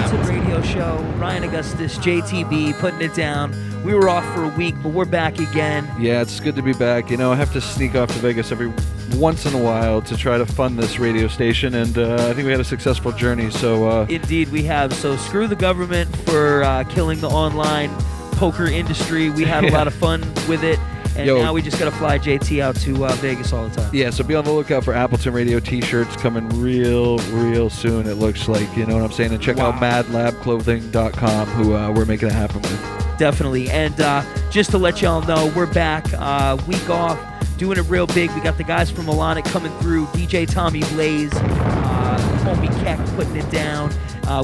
Appleton Radio Show. Ryan Augustus, JTB, putting it down. We were off for a week, but we're back again. Yeah, it's good to be back. You know, I have to sneak off to Vegas every once in a while to try to fund this radio station, and I think we had a successful journey. So Indeed, we have. So screw the government for killing the online poker industry. We had a lot of fun with it. And now we just got to fly JT out to Vegas all the time. Yeah, so be on the lookout for Appleton Radio t-shirts coming real soon, it looks like. You know what I'm saying? And check out madlabclothing.com, who we're making it happen with. Definitely. And just to let y'all know, we're back. Week off, doing it real big. We got the guys from Illonic coming through. DJ Tommy Blaze, homie Keck putting it down.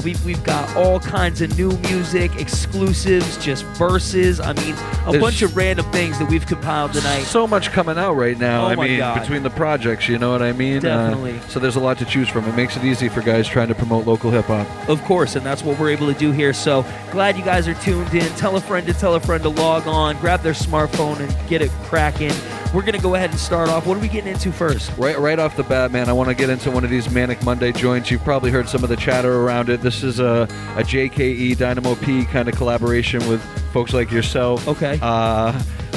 We've got all kinds of new music, exclusives, just verses. I mean, there's bunch of random things that we've compiled tonight. So much coming out right now. Oh my God. Between the projects, you know what I mean? Definitely. So there's a lot to choose from. It makes it easy for guys trying to promote local hip-hop. Of course, and that's what we're able to do here. So glad you guys are tuned in. Tell a friend to log on, grab their smartphone, and get it cracking. We're going to go ahead and start off. What are we getting into first? Right off the bat, man, I want to get into one of these Manic Monday joints. You've probably heard some of the chatter around it. This is a JKE Dynamo P kind of collaboration with folks like yourself. Okay.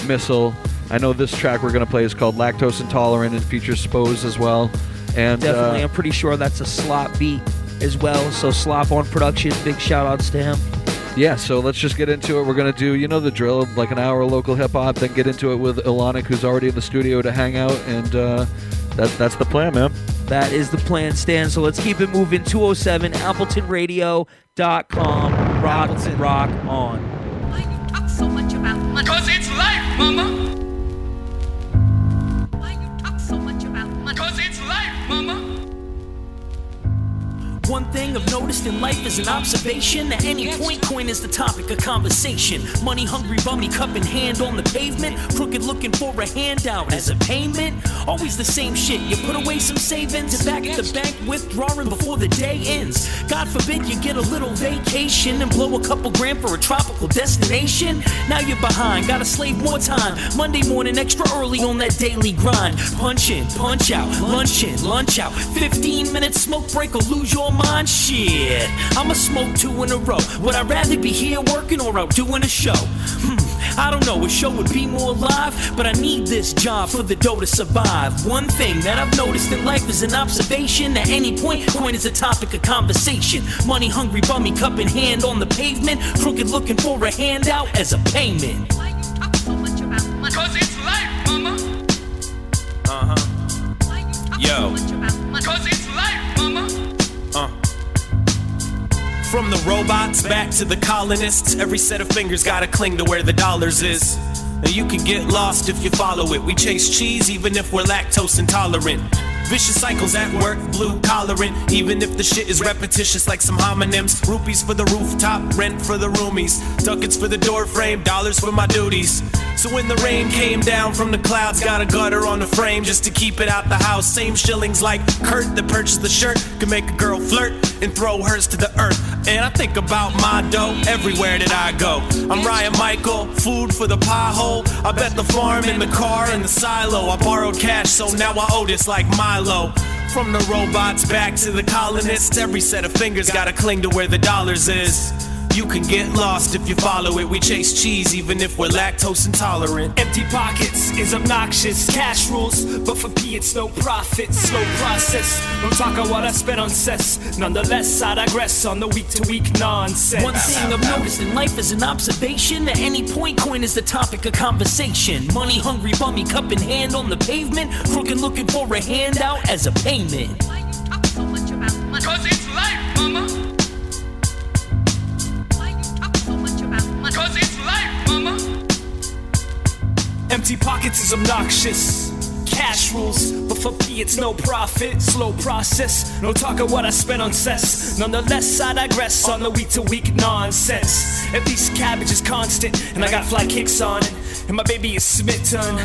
Missile. I know this track we're going to play is called Lactose Intolerant and features Spose as well. And definitely. I'm pretty sure that's a Slop beat as well. So Slop on production. Big shout-outs to him. Yeah, so let's just get into it. We're going to do, you know the drill, like an hour of local hip-hop, then get into it with Illonic, who's already in the studio to hang out, and that's the plan, man. That is the plan, Stan. So let's keep it moving. 207 AppletonRadio.com. Rock on. Why you talk so much about money? 'Cause it's life, mama. Why you talk so much about money? 'Cause it's life, mama. One thing I've noticed in life is an observation. At any point, coin is the topic of conversation. Money hungry bummy, cup in hand on the pavement. Crooked looking for a handout as a payment. Always the same shit. You put away some savings and back at the bank withdrawing before the day ends. God forbid you get a little vacation and blow a couple grand for a tropical destination. Now you're behind, gotta slave more time. Monday morning extra early on that daily grind. Punch in, punch out, lunch in, lunch out. 15 minutes smoke break or lose your mind. Shit, I'ma smoke 2 in a row. Would I rather be here working or out doing a show? I don't know, a show would be more live, but I need this job for the dough to survive. One thing that I've noticed in life is an observation. At any point, coin is a topic of conversation. Money hungry bummy, cup in hand on the pavement. Crooked looking for a handout as a payment. Why you talk so much about money? 'Cause it's life, mama. Why you talk so much about money? 'Cause it's life, mama. From the robots back to the colonists, every set of fingers gotta cling to where the dollars is. Now you can get lost if you follow it. We chase cheese even if we're lactose intolerant. Vicious cycles at work, blue collaring. Even if the shit is repetitious like some homonyms. Rupees for the rooftop, rent for the roomies. Ducats for the door frame, dollars for my duties. So when the rain came down from the clouds, got a gutter on the frame just to keep it out the house. Same shillings like Kurt that purchased the shirt could make a girl flirt and throw hers to the earth. And I think about my dough everywhere that I go. I'm Ryan Michael, food for the pie hole. I bet the farm in the car in the silo. I borrowed cash, so now I owe this like Milo. From the robots back to the colonists, every set of fingers gotta cling to where the dollars is. You can get lost if you follow it. We chase cheese even if we're lactose intolerant. Empty pockets is obnoxious. Cash rules, but for P it's no profit. Slow process. Don't talk about what I spent on cess. Nonetheless, I digress on the week-to-week nonsense. One thing I've noticed in life is an observation. At any point, coin is the topic of conversation. Money hungry bummy, cup in hand on the pavement. Crooked looking for a handout as a payment. Why you talk so much about money? 'Cause it's life, mama. Why you talk so much about money? 'Cause it's life, mama. Empty pockets is obnoxious. Cash rules, but for P it's no profit. Slow process, no talk of what I spent on cess. Nonetheless, I digress on the week-to-week nonsense. At least cabbage is constant, and I got fly kicks on it. And my baby is smitten,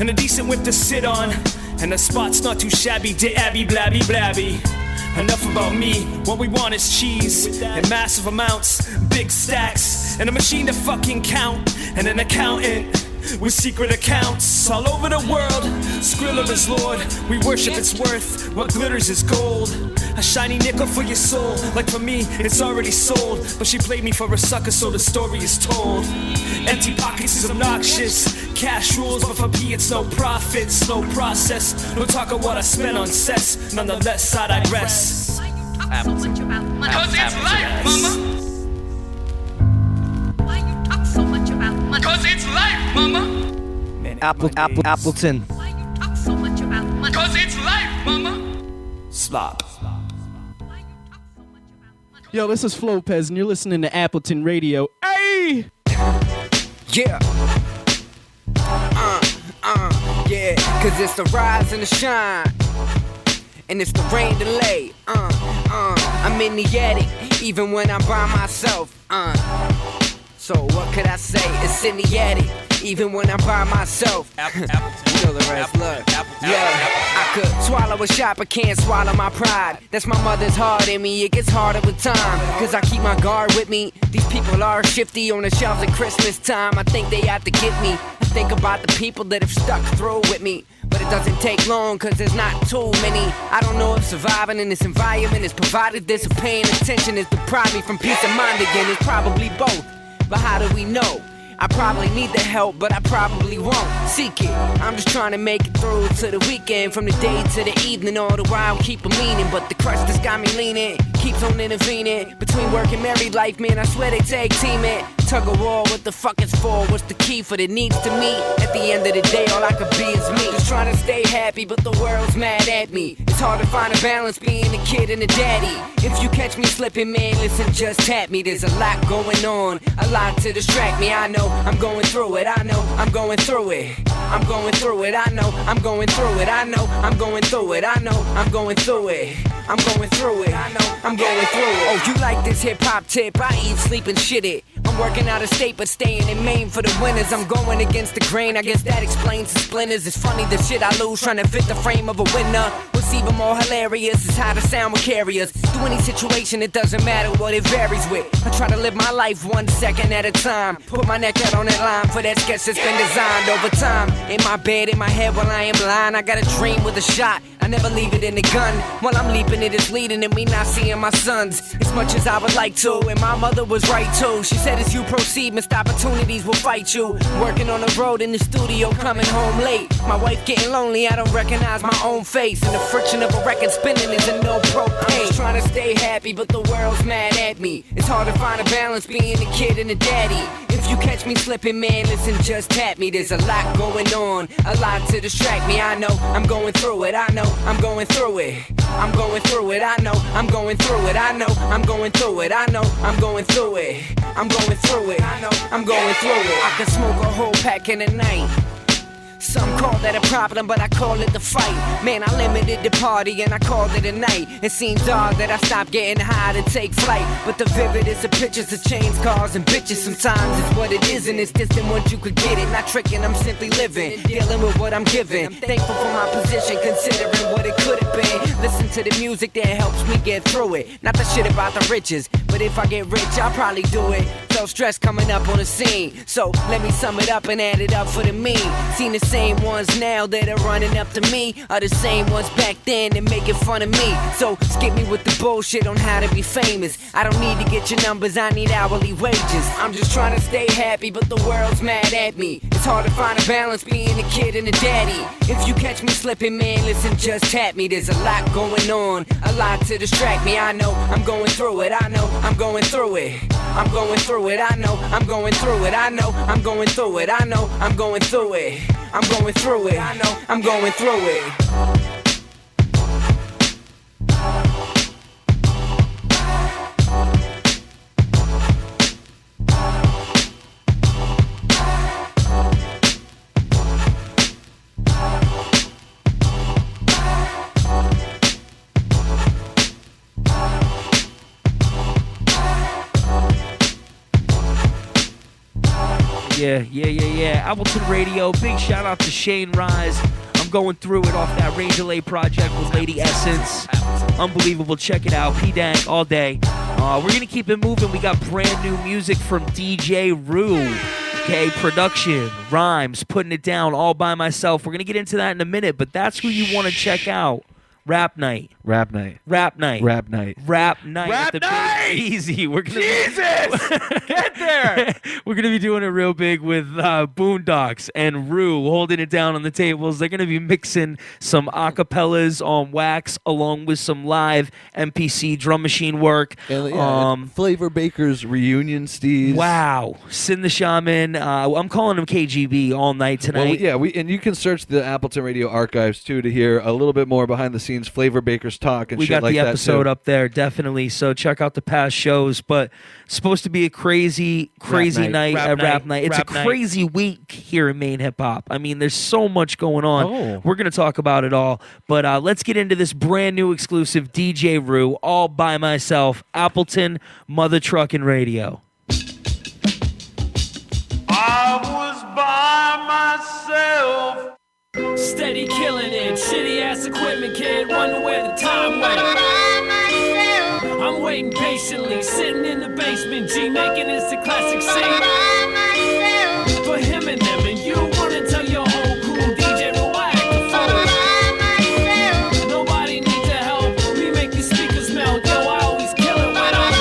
and a decent whip to sit on. And the spot's not too shabby, abby blabby blabby. Enough about me, what we want is cheese in massive amounts, big stacks, and a machine to fucking count, and an accountant with secret accounts all over the world. Skrilla is Lord, we worship its worth. What glitters is gold. A shiny nickel for your soul. Like for me, it's already sold. But she played me for a sucker, so the story is told. Empty pockets is obnoxious. Cash rules, but for me it's no profit. Slow process, no talk of what I spent on cess. Nonetheless, I digress. Why you talk so much about money? Cause it's life, mama. Why you talk so much about money? Cause it's life, mama. Man, Appleton. Why you talk so much about money? Cause it's life, mama. Slop. Why you talk so much about money? Yo, this is Flopez, and you're listening to Appleton Radio. Hey! Yeah. Yeah, cause it's the rise and the shine. And it's the rain delay. I'm in the attic, even when I'm by myself. So what could I say? It's in the attic, even when I'm by myself. You know the rest, look. Yeah, I could swallow a shot, but can't swallow my pride. That's my mother's heart in me, it gets harder with time. Cause I keep my guard with me. These people are shifty on the shelves at Christmas time. I think they have to get me. I think about the people that have stuck through with me. But it doesn't take long, cause there's not too many. I don't know if surviving in this environment has provided this, or paying attention has deprived me from peace of mind again. It's probably both, but how do we know? I probably need the help, but I probably won't seek it. I'm just trying to make it through to the weekend, from the day to the evening, all the while keep a meaning. But the crush that's got me leaning keeps on intervening between work and married life, man. I swear they tag team it. Tug of war, what the fuck is for? What's the key for the needs to meet? At the end of the day, all I could be is me. Just trying to stay happy, but the world's mad at me. It's hard to find a balance being a kid and a daddy. If you catch me slipping, man, listen, just tap me. There's a lot going on, a lot to distract me. I know I'm going through it, I know I'm going through it. I'm going through it, I know I'm going through it. I know I'm going through it, I know I'm going through it. I'm going through it, I know I'm going through it. Oh, you like this hip-hop tip? I eat, sleep, and shit it. I'm working out of state, but staying in Maine for the winners. I'm going against the grain, I guess that explains the splinters. It's funny the shit I lose, trying to fit the frame of a winner. What's even more hilarious is how the sound will carry us through any situation, it doesn't matter what it varies with. I try to live my life 1 second at a time. Put my neck out on that line for that sketch that's been designed over time. In my bed, in my head while I am lying, I got a dream with a shot. I never leave it in the gun. While I'm leaping, it is leading and me not seeing my sons as much as I would like to. And my mother was right too. She said as you proceed, missed opportunities will fight you. Working on the road in the studio, coming home late. My wife getting lonely, I don't recognize my own face. And the friction of a record spinning is a no propane. I'm just trying to stay happy, but the world's mad at me. It's hard to find a balance being a kid and a daddy. If you catch me slipping, man, listen, just tap me. There's a lot going on, a lot to distract me. I know I'm going through it, I know I'm going through it. I'm going through it, I know I'm going through it. I know I'm going through it, I know I'm going through it. I'm going through it, I know I'm going through it. I could smoke a whole pack in a night. Some call that a problem, but I call it the fight. Man, I limited the party and I called it a night. It seems odd that I stopped getting high to take flight, but the vividest of pictures of chains, cars, and bitches. Sometimes it's what it is and it's distant once you could get it. Not tricking, I'm simply living, dealing with what I'm given. I'm thankful for my position, considering what it could have been. Listen to the music that helps me get through it. Not the shit about the riches, but if I get rich, I'll probably do it. So stress coming up on the scene, so let me sum it up and add it up for the mean. Seen the same ones now that are running up to me are the same ones back then that making fun of me. So skip me with the bullshit on how to be famous. I don't need to get your numbers, I need hourly wages. I'm just trying to stay happy, but the world's mad at me. It's hard to find a balance being a kid and a daddy. If you catch me slipping, man, listen, just tap me. There's a lot going on, a lot to distract me. I know I'm going through it, I know I'm going through it. I'm going through it, I know I'm going through it. I know I'm going through it, I know I'm going through it. I'm going through it, I know I'm going through it. Yeah. Appleton Radio. Big shout out to Shane Rise. I'm going through it off that Rain Delay project with Lady Essence. Unbelievable. Check it out. P-Dank all day. We're going to keep it moving. We got brand new music from DJ Rue. Okay, production, rhymes, putting it down all by myself. We're going to get into that in a minute, but that's who you want to check out. Rap night. Rap night. Rap night. Rap night. Rap night. Rap at the night! Big Easy. We're gonna Jesus! Get there! We're going to be doing it real big with Boondocks and Rue holding it down on the tables. They're going to be mixing some acapellas on wax along with some live MPC drum machine work. And Flavor Baker's reunion steez. Wow. Sin the Shaman. I'm calling him KGB all night tonight. Well, and you can search the Appleton Radio archives, too, to hear a little bit more behind the scenes Flavor Baker's talk and we shit got like the that, episode too. up there, definitely. So check out the past shows. But it's supposed to be a crazy night, rap night. It's a crazy week here in Maine hip hop. I mean, there's so much going on. Oh. We're going to talk about it all. But let's get into this brand new exclusive DJ Rue, all by myself, Appleton Mother Truckin' Radio. I was by myself. Steady killing it, shitty ass equipment, kid. Wonder where the time went. I'm waiting patiently, sitting in the basement, G, making this a classic scene. For him and them, and you wanna tell your whole crew, DJ React the phone. Nobody needs to help me make these speakers melt. Yo, I always kill it when I'm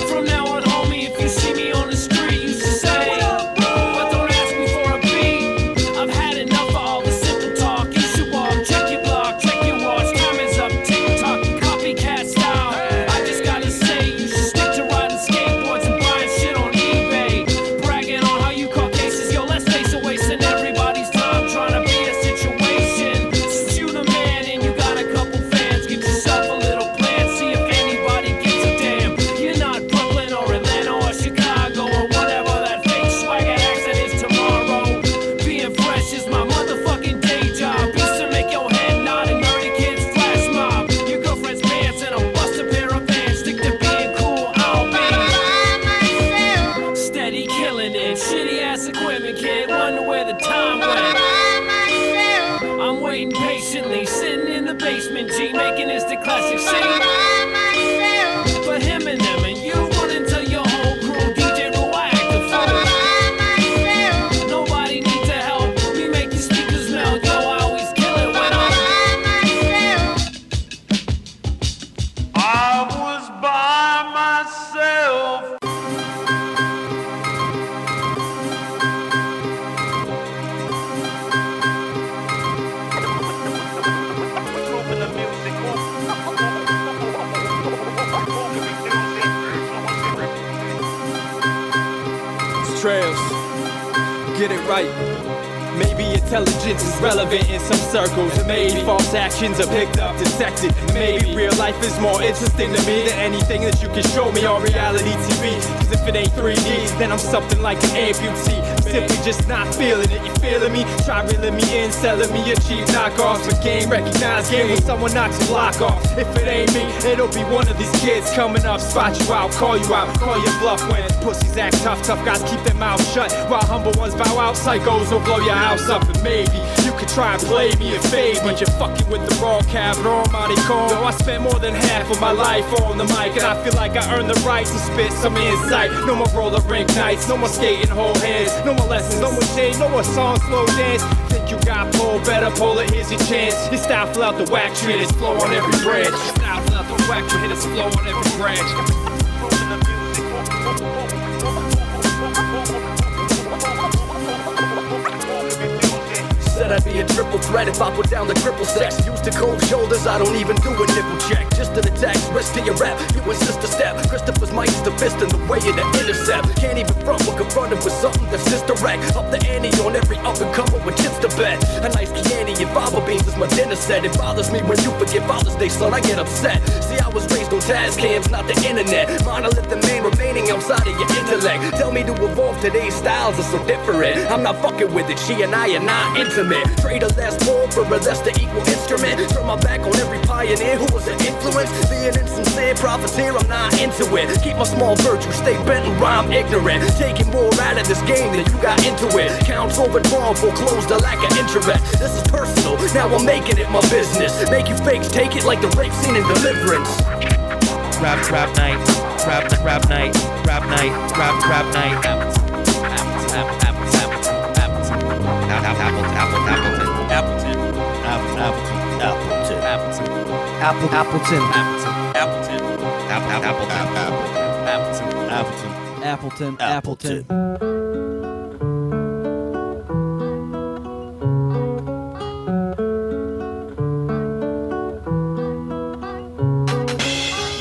from now on, homie. If you see me on the street, you should say, but don't ask me for a beat. I've had enough of all the simple talk. You should walk, check your block, check your watch. Time is up, TikTok, copycat style. I just gotta say, you should stick to riding skateboards and buying shit on eBay. Bragging on how you caught cases, yo, let's face it, wasting everybody's time trying to be a situation. Since you the man and you got a couple fans, get yourself a little plan, see if anybody gives a damn. You're not Brooklyn or Atlanta or Chicago or whatever that fake swagger accent is tomorrow. Being fresh is my motherfucking day job. Used to make your head nod and nerdy kids flash mob. Your girlfriend's pants and a busted pair of pants. Stick to being cool, I'll be steady killing it. Shitty ass equipment, kid. Wonder where the time went. I'm waiting patiently, sitting in the basement, G, making this the classic scene. For him and them, and you wanna tell your whole crew, DJ React the phone. Nobody needs to help me make these speakers melt. Yo, I always kill it when I'm I was by myself. Trails, get it right. Maybe intelligence is relevant in some circles. Maybe false actions are picked up, dissected. Maybe real life is more interesting to me than anything that you can show me on reality TV. Cause if it ain't 3D, then I'm something like an amputee. Simply just not feeling it, you feeling me? Try reeling me in, selling me a cheap knockoff. But game recognized game when someone knocks a block off. If it ain't me, it'll be one of these kids coming up, spot you out, call your bluff when pussies act tough. Tough guys keep their mouths shut, while humble ones bow out. Psychos will blow your house up. And maybe you could try and play me and fade, but you're fucking with the wrong cab, wrong mighty call. Yo, I spent more than half of my life on the mic, and I feel like I earned the right to spit some insight. No more roller rink nights, no more skating, hold hands, no more lessons, no more change, no more songs, slow dance. Think you got pull, better pull it, here's your chance. Your style fell out the whack tree, it's flow on every branch. Your style fell out the whack tree, it's flow on every branch. Said I'd be a triple threat if I put down the triple sex. Used to cold shoulders, I don't even do a nipple check. Just an attack, wrist to your rap, you insist a step. Christopher's mic is the fist in the way of the intercept. Can't even front when confronted with something that's direct. Up the ante on every up and comer with chips to bet. A nice candy and fava beans is my dinner set. It bothers me when you forget Father's Day, son, I get upset. See, I was raised on Taz cams, not the internet. Monolith and man remaining outside of your intellect. Tell me to evolve, today's styles are so different. I'm not fucking with it, she and I are not intimate. Trade a less more for a less to equal instrument. Turn my back on every pioneer who was an influence. Being insincere, profiteer, I'm not into it. Keep my small virtue, stay bent and rhyme ignorant. Taking more out of this game than you got into it. Counts overdrawn, foreclosed a lack of interest. This is personal, now I'm making it my business. Make you fakes take it like the rape scene in Deliverance. Rap night, rap night, rap night, rap night. Appleton.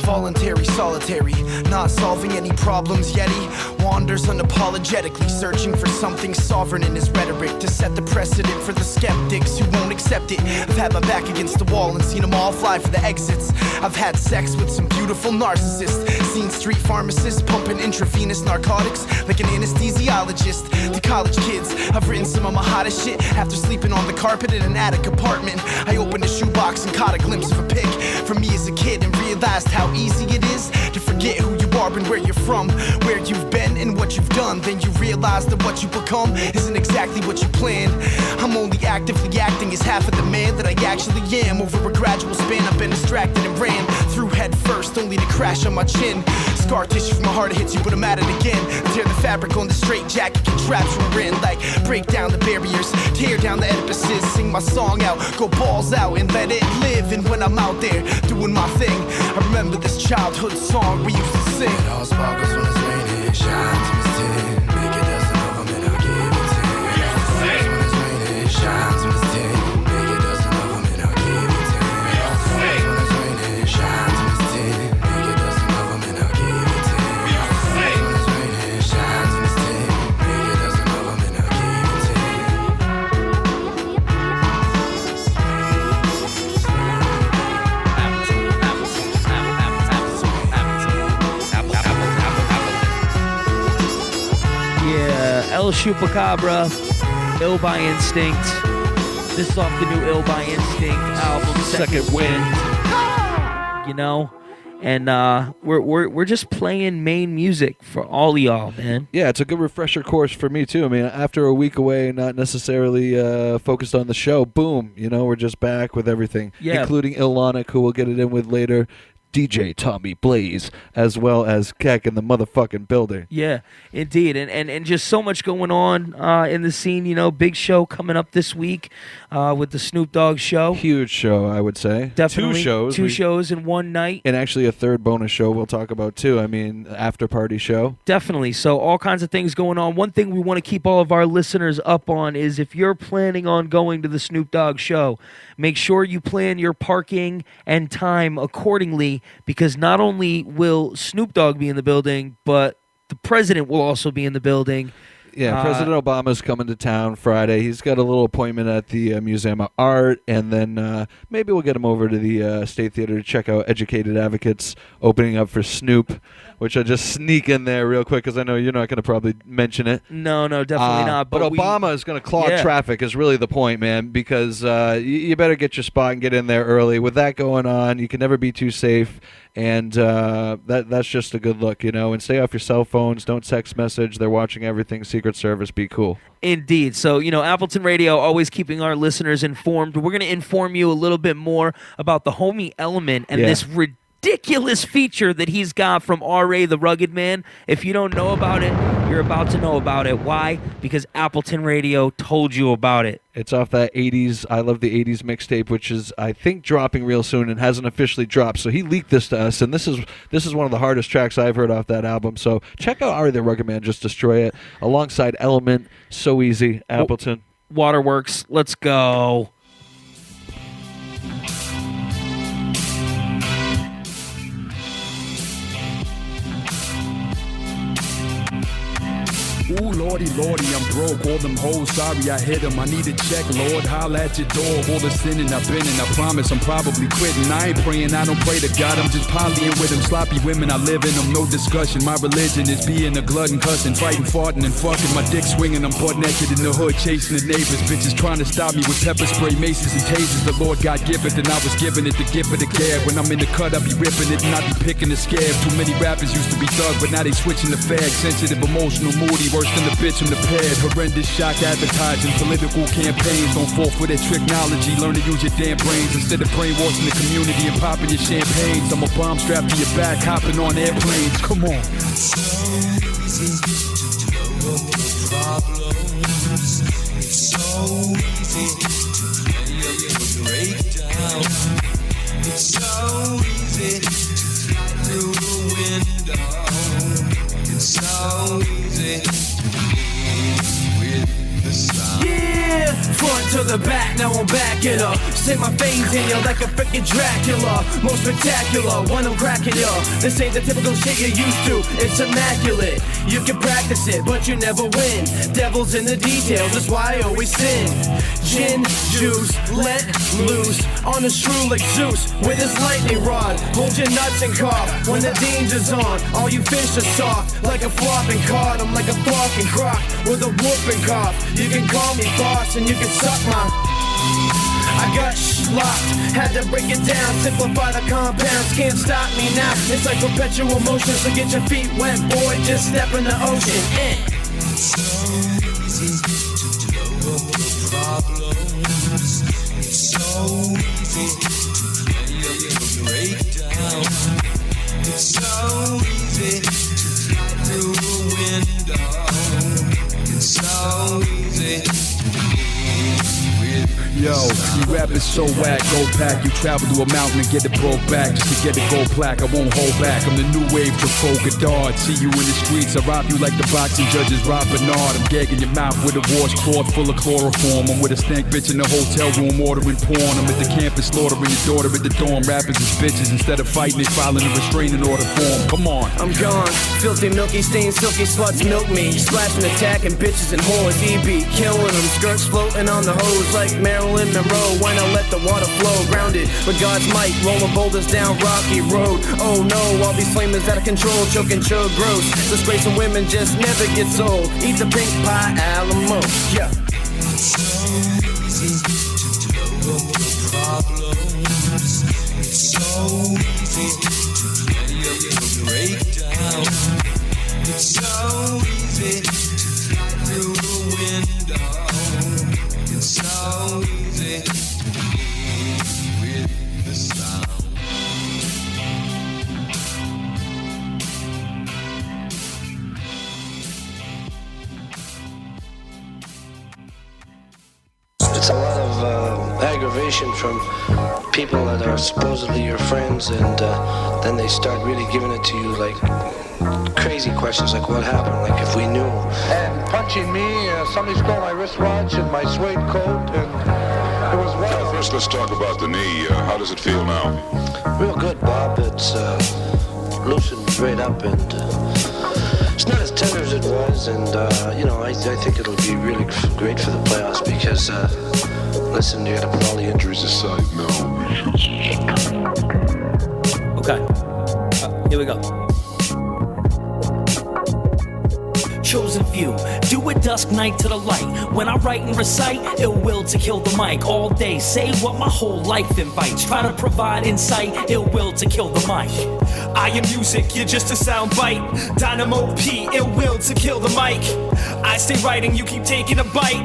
Voluntary, solitary, not solving any problems yet. He wanders unapologetically, searching for something sovereign in his rhetoric to set the precedent for the skeptics who won't accept it. I've had my back against the wall and seen them all fly for the exits. I've had sex with some beautiful narcissists, seen street pharmacists pumping intravenous narcotics like an anesthesiologist. To college kids, I've written some of my hottest shit after sleeping on the carpet in an attic apartment. I opened a shoebox and caught a glimpse of a pic from me as a kid and realized how easy it is to forget who you are and where you're from, where you've been and what you've done. Then you realize that what you become isn't exactly what you planned. I'm only actively acting as half of the man that I actually am. Over a gradual span I've been distracted and ran through head first only to crash on my chin. Scar tissue from my heart hits you but I'm at it again. Tear the fabric on the straight jacket, contraption we're in. Like break down the barriers, tear down the edifices, sing my song out, go balls out and let it live. And when I'm out there doing my thing, I remember this childhood song we used to sing. It all sparkles when it's raining, it shines when it's 10. Make it dozen of them and I'll give it 10. It all sparkles when it's raining, it shines when it's 10. Make it dozen of them and I'll give it 10. It all sparkles when it's raining, it shines when it's 10. Make it dozen of them and I'll give it 10. It all sparkles when it's raining, it shines when it's 10. Make it dozen of them and I'll give it 10. El Chupacabra, Ill by Instinct. This is off the new Ill by Instinct album, Second Wind. You know, and we're just playing main music for all of y'all, man. Yeah, it's a good refresher course for me too. I mean, after a week away, not necessarily focused on the show, boom, you know, we're just back with everything, including Illonic, who we'll get it in with later. DJ Tommy Blaze, as well as Keck in the motherfucking building. Yeah, indeed. And just so much going on in the scene, you know, big show coming up this week with the Snoop Dogg show. Huge show, I would say. Definitely. Two shows in one night. And actually a third bonus show we'll talk about too. I mean, after party show. Definitely. So all kinds of things going on. One thing we want to keep all of our listeners up on is if you're planning on going to the Snoop Dogg show, make sure you plan your parking and time accordingly, because not only will Snoop Dogg be in the building, but the president will also be in the building. Yeah, President Obama's coming to town Friday. He's got a little appointment at the Museum of Art, and then maybe we'll get him over to the State Theater to check out Educated Advocates opening up for Snoop, which I'll just sneak in there real quick because I know you're not going to probably mention it. No, definitely not. But Obama is going to clog traffic is really the point, man, because you better get your spot and get in there early. With that going on, you can never be too safe. And that's just a good look, you know. And stay off your cell phones. Don't text message. They're watching everything. Secret Service, be cool. Indeed. So, you know, Appleton Radio always keeping our listeners informed. We're going to inform you a little bit more about the homie Element and this ridiculous feature that he's got from R.A. the Rugged Man. If you don't know about it, you're about to know about it. Why? Because Appleton Radio told you about it. It's off that 80s, I Love the 80s mixtape, which is, I think, dropping real soon and hasn't officially dropped. So he leaked this to us, and this is one of the hardest tracks I've heard off that album. So check out R.A. the Rugged Man, Just Destroy It, alongside Element, So Easy, Appleton. Waterworks, let's go. Ooh, lordy, I'm broke. All them hoes, sorry I hit them. I need a check, Lord. Holla at your door. All the sinning I've been in. I promise I'm probably quitting. I ain't praying, I don't pray to God. I'm just polying with them. Sloppy women, I live in them. No discussion. My religion is being a glutton, cussing, fighting, farting, and fucking. My dick swinging, I'm butt naked in the hood, chasing the neighbors. Bitches trying to stop me with pepper spray, maces, and tasers. The Lord God give it, and I was giving it the gift of the gab. When I'm in the cut, I be ripping it, and I be picking the scab. Too many rappers used to be thug, but now they switching the fag. Sensitive, emotional, moody, worse than the bitch in the pad. Horrendous shock advertising, political campaigns. Don't fall for that technology. Learn to use your damn brains instead of brainwashing the community and popping your champagnes. I'm a bomb strapped to your back, hopping on airplanes. Come on. problems. It's so easy to play a breakdown. It's so easy to fly through a window. It's so easy to live with the sound. Yeah, front to the back, now I'm back it up. Say my face in you like a freaking Dracula. Most spectacular when I'm cracking you. This ain't the typical shit you're used to, it's immaculate. You can practice it, but you never win. Devil's in the details, that's why I always sin. Gin, juice, let loose on a shrew like Zeus with his lightning rod. Hold your nuts and cough when the danger's on. All you fish are soft like a flopping cod. I'm like a fucking croc with a whooping cough. You can call me boss and you can suck my. I got locked, had to break it down, simplify the compounds, can't stop me now. It's like perpetual motion, so get your feet wet, boy, just step in the ocean. It's so easy to blow up the problems. It's so easy to play a breakdown. It's so easy to fly through a window. It's so easy to live with. Yo, you rappers so whack, go pack. You travel to a mountain and get it broke back just to get a gold plaque. I won't hold back. I'm the new wave Trafalgar Dart. See you in the streets, I rob you like the boxing judges Rob Bernard. I'm gagging your mouth with a washcloth full of chloroform. I'm with a stank bitch in the hotel room ordering porn. I'm at the campus slaughtering your daughter at the dorm. Rappers is bitches. Instead of fighting, they filing a restraining order form. Come on. I'm gone. Filthy, milky, stained, silky sluts milk me. Splashing, attacking bitches and whores. EB, killing them. Skirts floating on the hose like Marilyn Monroe. When I let the water flow, grounded with God's might, rolling boulders down rocky road. Oh no, all these flamers out of control, choking chug gross. Disgracing women just never gets old. Eat the pink pie, Alamo. Yeah. It's so easy to blow up the problems. It's so easy to play a breakdown. It's so easy to fly through a window. It's so easy to live with the sound. It's a lot of aggravation from people that are supposedly your friends, and then they start really giving it to you like crazy questions like what happened, like if we knew. And punching me, somebody stole my wristwatch and my suede coat, and it was wild. First, let's talk about the knee. How does it feel now? Real good, Bob. It's loosened right up, and it's not as tender as it was, and you know, I think it'll be really great for the playoffs because listen, you gotta put all the injuries aside now. Okay, here we go. Chosen few, do it dusk, night to the light. When I write and recite, ill will to kill the mic. All day, say what my whole life invites. Try to provide insight, ill will to kill the mic. I am music, you're just a sound bite. Dynamo P, ill will to kill the mic. I stay writing, you keep taking a bite.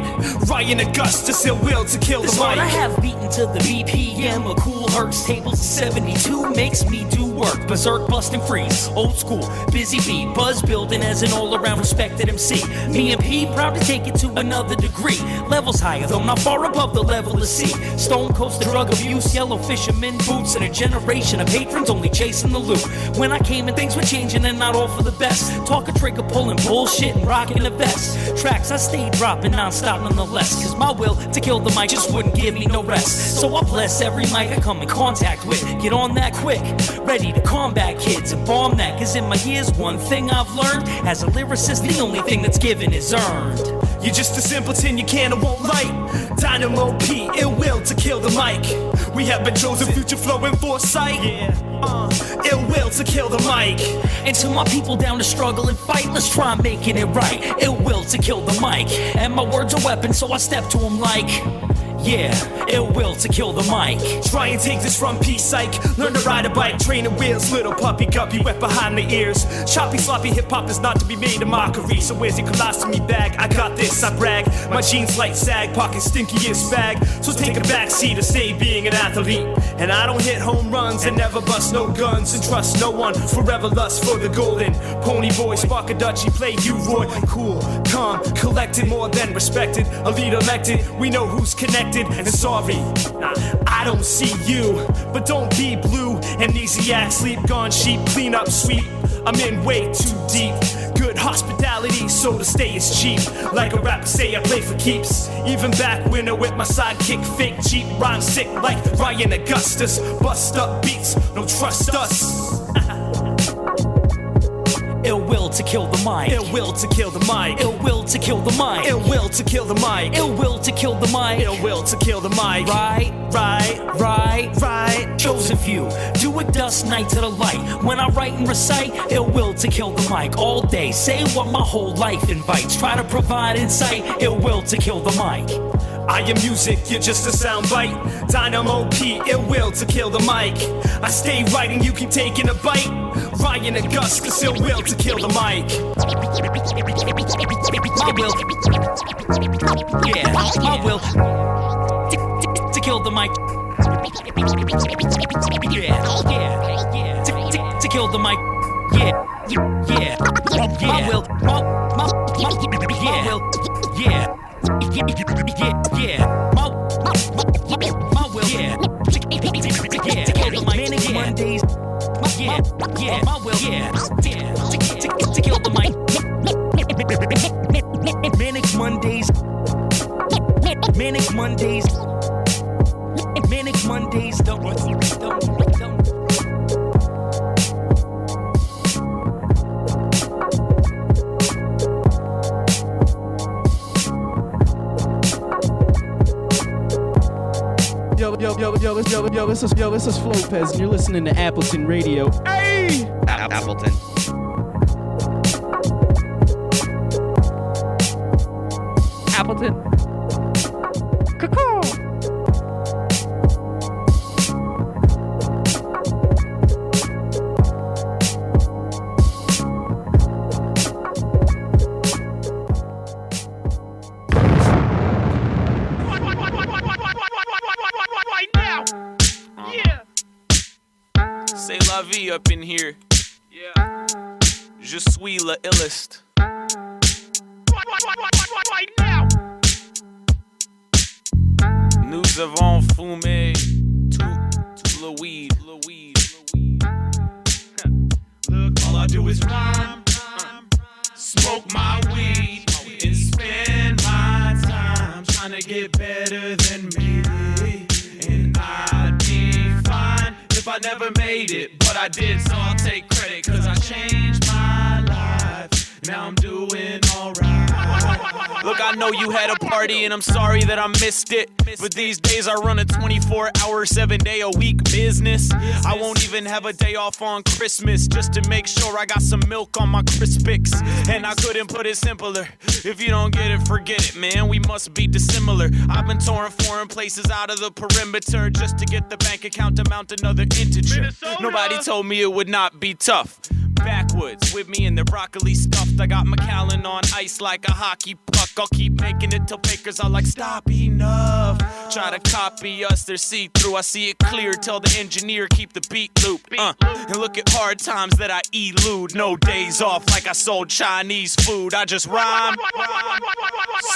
Ryan Augustus, ill will to kill the mic. I have beaten to the BPM. A cool Hertz tables 72 makes me do work. Berserk, busting freeze. Old school, busy beat. Buzz building as an all-around respected MC. Me and P proud to take it to another degree. Levels higher, though not far above the level of C. Stone Coast drug abuse, yellow fisherman boots, and a generation of patrons only chasing the loot. When I came in, things were changing and not all for the best. Talk a trigger pulling bullshit and rocking a vest. Tracks I stayed dropping non-stop nonetheless, cause my will to kill the mic just wouldn't give me no rest. So I bless every mic I come in contact with. Get on that quick, ready to combat kids and bomb that, cause in my years one thing I've learned, as a lyricist the only thing that's given is earned. You're just a simpleton, you can or won't write. Dynamo P, ill will to kill the mic. We have been chosen, future flowing foresight. Ill will to kill the mic. And to my people down to struggle and fight, let's try making it right. Ill will to kill the mic. And my words are weapons, so I step to them like, yeah, ill will to kill the mic. Try and take this from P-Psych. Learn to ride a bike, training wheels. Little puppy guppy, wet behind the ears. Choppy, sloppy hip-hop is not to be made a mockery. So where's your colostomy bag? I got this, I brag. My jeans light sag, pocket stinkiest bag. So take a backseat to stay being an athlete. And I don't hit home runs and never bust no guns. And trust no one, forever lust for the golden. Pony boy, spark a Dutchie, play you Roy. Cool, calm, collected, more than respected. A lead elected, we know who's connected. And sorry, I don't see you, but don't be blue. Amnesiac, sleep, gone sheep, clean up, sweep. I'm in way too deep. Good hospitality, so to stay is cheap. Like a rapper say, I play for keeps. Even back winter with my sidekick, fake cheap, rhyme sick like Ryan Augustus. Bust up beats, don't trust us. Ill will to kill the mic. Ill will to kill the mic. Ill will to kill the mic. Ill will to kill the mic. Ill will to kill the mic. Ill will to kill the mic. Right. Chosen few. Do it dusk night to the light. When I write and recite, ill will to kill the mic all day. Say what my whole life invites. Try to provide insight. Ill will to kill the mic. I am music, you're just a soundbite. Dynamo P, ill will to kill the mic. I stay writing, you keep taking a bite. Ryan and Gus, cause ill will to kill the mic. My will, yeah, my will to kill the mic. Yeah, to kill the mic. Yeah. My will, yeah. My will, yeah. To kill the mic. Manic Mondays. Yeah. My will, yeah. To kill the mic. Manic Mondays. Manic Mondays. Don't. Yo, this is Flopez, and you're listening to Appleton Radio. Hey! Appleton. Caw. Say la vie up in here. Yeah. Je suis le illest. Right now. Nous avons fumé tout le weed. Look, all I do is rhyme, smoke my weed, and spend my time trying to get better than me. And I'd be fine if I never made it, but I did, so I'll take credit, cause I changed my life. Now I'm doing alright. Look, I know you had a party and I'm sorry that I missed it, but these days I run a 24-hour, 7-day-a-week business. I won't even have a day off on Christmas just to make sure I got some milk on my Crispix. And I couldn't put it simpler. If you don't get it, forget it, man. We must be dissimilar. I've been touring foreign places out of the perimeter just to get the bank account to mount another integer. Minnesota. Nobody told me it would not be tough. Backwudz with me and the broccoli stuffed. I got McAllen on ice like a hockey puck. I'll keep making it till fakers are like, stop enough. Try to copy us, they're see-through. I see it clear, tell the engineer keep the beat loop. And look at hard times that I elude. No days off like I sold Chinese food. I just rhyme,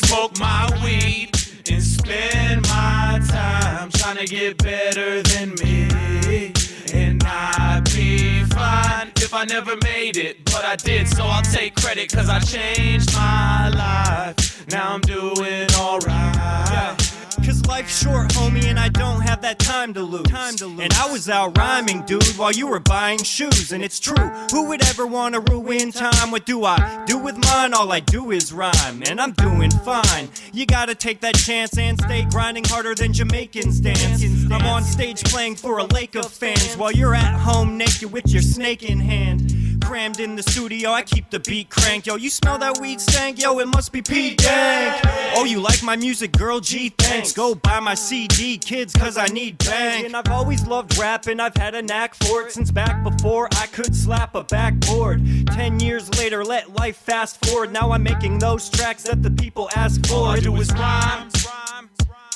smoke my weed, and spend my time trying to get better than me. And I'd be fine if I never made it, but I did, so I'll take credit, cause I changed my life. Now I'm doing alright. Yeah. Cause life's short, homie, and I don't have that time to lose. And I was out rhyming, dude, while you were buying shoes. And it's true, who would ever want to ruin time? What do I do with mine? All I do is rhyme, and I'm doing fine. You gotta take that chance and stay grinding harder than Jamaicans dance. I'm on stage playing for a lake of fans while you're at home naked with your snake in hand. crammed in the studio, I keep the beat cranked. Yo, you smell that weed stank? Yo, it must be Pete Dank. Oh, you like my music, girl? Gee, thanks. Go buy my CD, kids, cause I need bank. And I've always loved rapping, I've had a knack for it since back before I could slap a backboard. 10 years later, let life fast forward. Now I'm making those tracks that the people ask for. All I do is rhyme,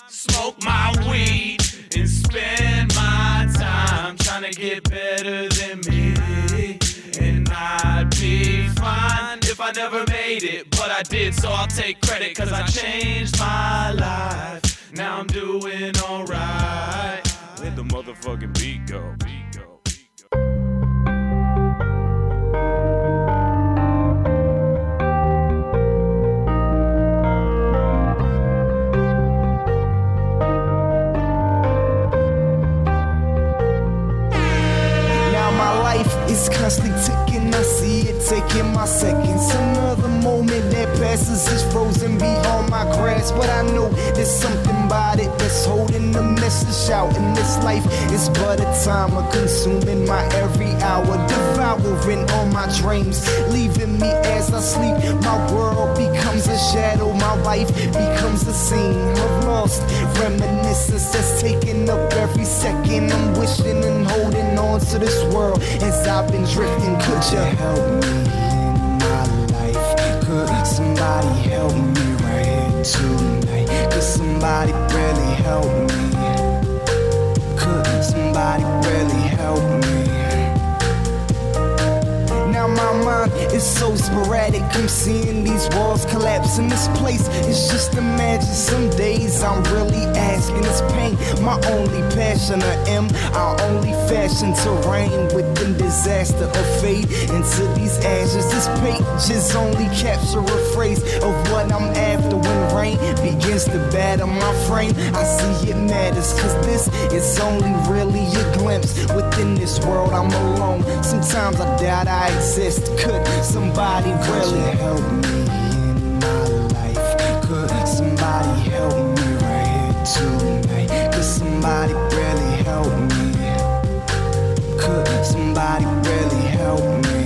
smoke my weed, and spend my time trying to get better than me. And I'd be fine if I never made it, but I did, so I'll take credit, cause I changed my life. Now I'm doing alright. Let the motherfucking beat go. It's constantly ticking, I see it taking my seconds. Another moment that passes is frozen beyond my grasp. But I know there's something about it that's holding the message out. And this life is but a time of consuming my every hour, devouring all my dreams, leaving me as I sleep. My world becomes a shadow, my life becomes a scene of lost reminiscence that's taking up every second. I'm wishing and holding on to this world as I've been drifting. Could you help me in my life? Could somebody help me right here tonight? Could somebody really help me? Could somebody really help me? Now my mind is so sporadic, I'm seeing these walls collapse in this place. It's just imagine some days I'm really asking. Is pain my only passion, or am I only fashioned to reign within disaster or fade into these ashes? This pages only capture a phrase of what I'm after when rain begins to batter my frame. I see it matters, cause this is only really a glimpse within this world. I'm alone, sometimes I doubt I exist. Could somebody really help me in my life? Could somebody help me right here tonight? Could somebody really help me? Could somebody really help me?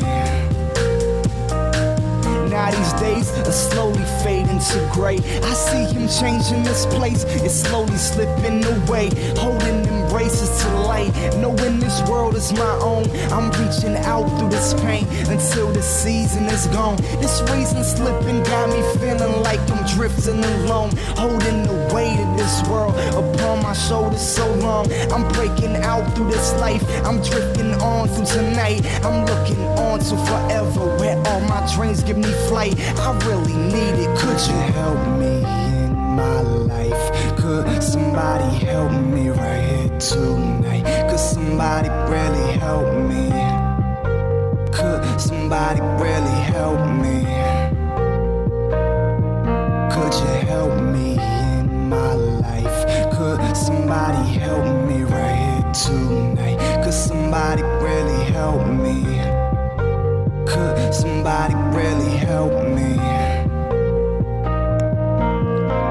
Now these days are slowly fading to gray. I see him changing this place, it's slowly slipping away, holding embraces to light, knowing this world is my own. I'm reaching out through this pain until the season is gone. This reason slipping got me feeling like I'm drifting alone, holding the weight of this world upon my shoulders so long. I'm breaking out through this life, I'm drifting on through tonight. I'm looking on to forever, where all my dreams give me flight. I really need it. Could you help me in my life? Could somebody help me right here tonight? Could somebody really help me? Could somebody really help me? Could you help me in my life? Could somebody help me right here tonight? Could somebody really help me? Could somebody really help me?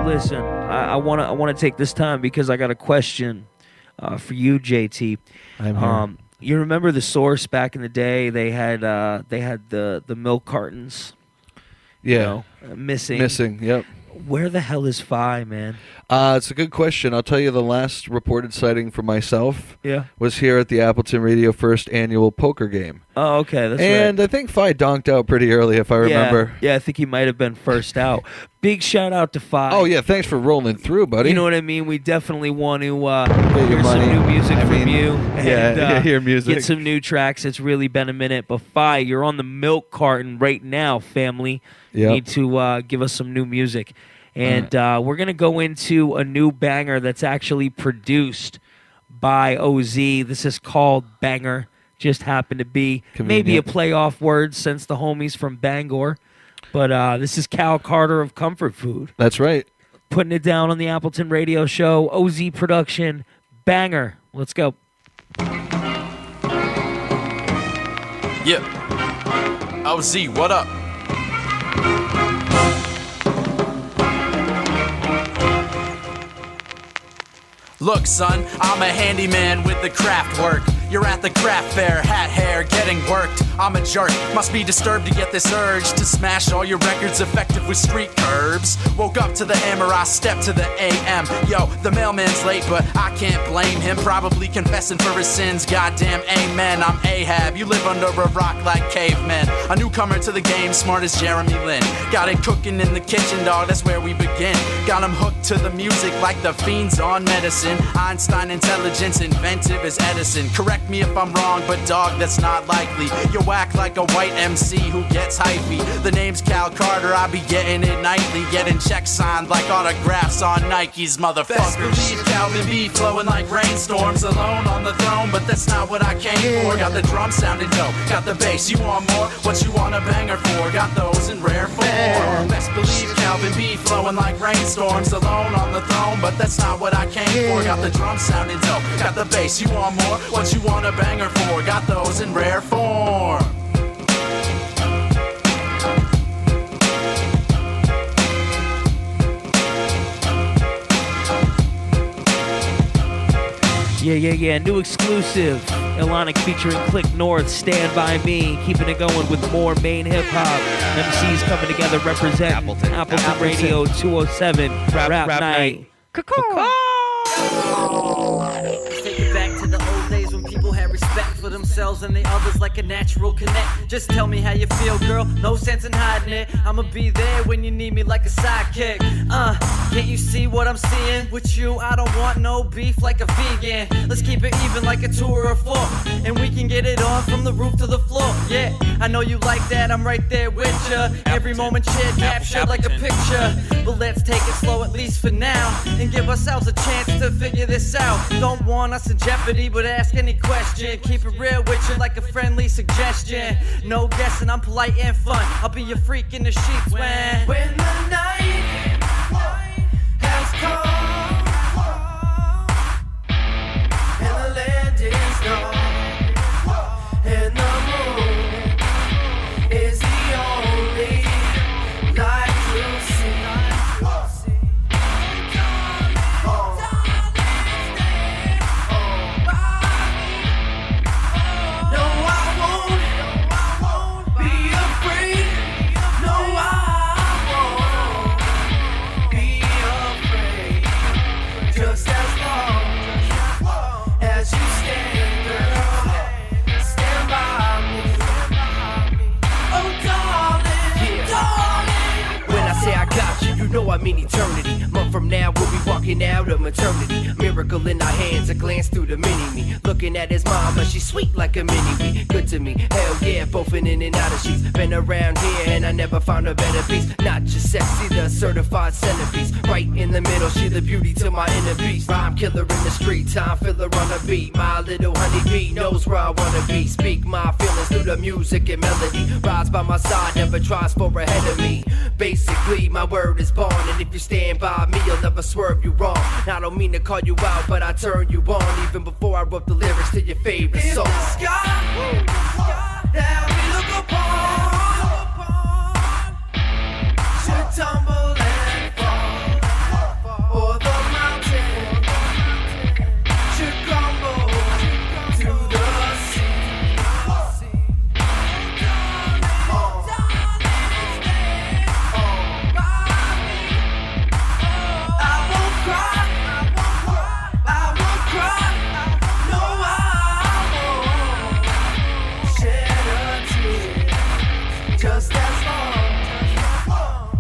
Listen, I want to take this time because I got a question for you, JT. I'm here. You remember the Source back in the day? They had the milk cartons. Yeah, missing. Missing. Yep. Where the hell is Fi, man? It's a good question. I'll tell you, the last reported sighting for myself was here at the Appleton Radio first annual poker game. Oh, okay. That's and right. I think Fi donked out pretty early, if I remember. Yeah, I think he might have been first out. Big shout out to Fi. Oh, yeah. Thanks for rolling through, buddy. You know what I mean? We definitely want to hear some new music from you. And, hear music. Get some new tracks. It's really been a minute. But Fi, you're on the milk carton right now, family. You need to give us some new music. And we're going to go into a new banger that's actually produced by OZ. This is called Banger. Just happened to be maybe a playoff word since the homies from Bangor. But this is Cal Carter of Comfort Food. That's right. Putting it down on the Appleton Radio Show. OZ production. Banger. Let's go. Yeah. OZ, what up? Look, son, I'm a handyman with the craft work. You're at the craft fair, hat hair, getting worked. I'm a jerk, must be disturbed to get this urge to smash all your records effective with street curbs. Woke up to the hammer, I stepped to the AM. Yo, the mailman's late, but I can't blame him. Probably confessing for his sins, goddamn amen. I'm Ahab, you live under a rock like cavemen. A newcomer to the game, smart as Jeremy Lin. Got it cooking in the kitchen, dog, that's where we begin. Got him hooked to the music like the fiends on medicine. Einstein intelligence, inventive as Edison. Correct me if I'm wrong, but dog, that's not likely. You whack like a white MC who gets hypey. The name's Cal Carter, I be getting it nightly. Getting checks signed like autographs on Nikes, motherfuckers. Best believe Calvin B flowing like rainstorms. Alone on the throne, but that's not what I came for. Got the drum sounding dope, got the bass, you want more? What you want a banger for? Got those in rare form. Best believe Calvin B flowing like rainstorms. Alone on the throne, but that's not what I came for. Got the drum sounding dope, got the bass, you want more? What you want a banger for? Got those in rare form. Yeah. New exclusive. Illonic featuring Click North, Stand By Me. Keeping it going with more main hip-hop. MCs coming together represent Appleton Radio 207. Rap Night. Take it back to the old days when people had respect for themselves and the others like a natural connect. Just tell me how you feel, girl. No sense in hiding it. I'ma be there when you need me like a sidekick. Can't you see what I'm seeing? With you, I don't want no beef like a vegan. Let's keep it even like a 2 or a 4. And we can get it on from the roof to the floor. Yeah, I know you like that, I'm right there with ya. Every moment shared, captured like a picture. But let's take it slow, at least for now, and give ourselves a chance to figure this out. Don't want us in jeopardy, but ask any question. Keep it real with you like a friendly suggestion. No guessing, I'm polite and fun. I'll be your freak in the sheets when the night has come and the land is gone and the moon is the only light to see. I mean eternity. Month from now we'll be walking out of maternity. Miracle in our hands, a glance through the mini-me. Looking at his mama, she's sweet like a mini-me. Good to me, hell yeah, both in and out of sheets. Been around here and I never found a better piece. Not just sexy, the certified centerpiece. Right in the middle, she the beauty to my inner beast. Rhyme killer in the street, time filler on a beat. My little honeybee knows where I wanna be. Speak my feelings through the music and melody. Rides by my side, never tries for ahead of me. Basically, my word is born, and if you stand by me, I'll never swerve you wrong. I don't mean to call you out, but I turn you on, even before I wrote the lyrics to your favorite song. In the sky that we look upon should tumble and fall, or the mountain should crumble to the sea. Just as long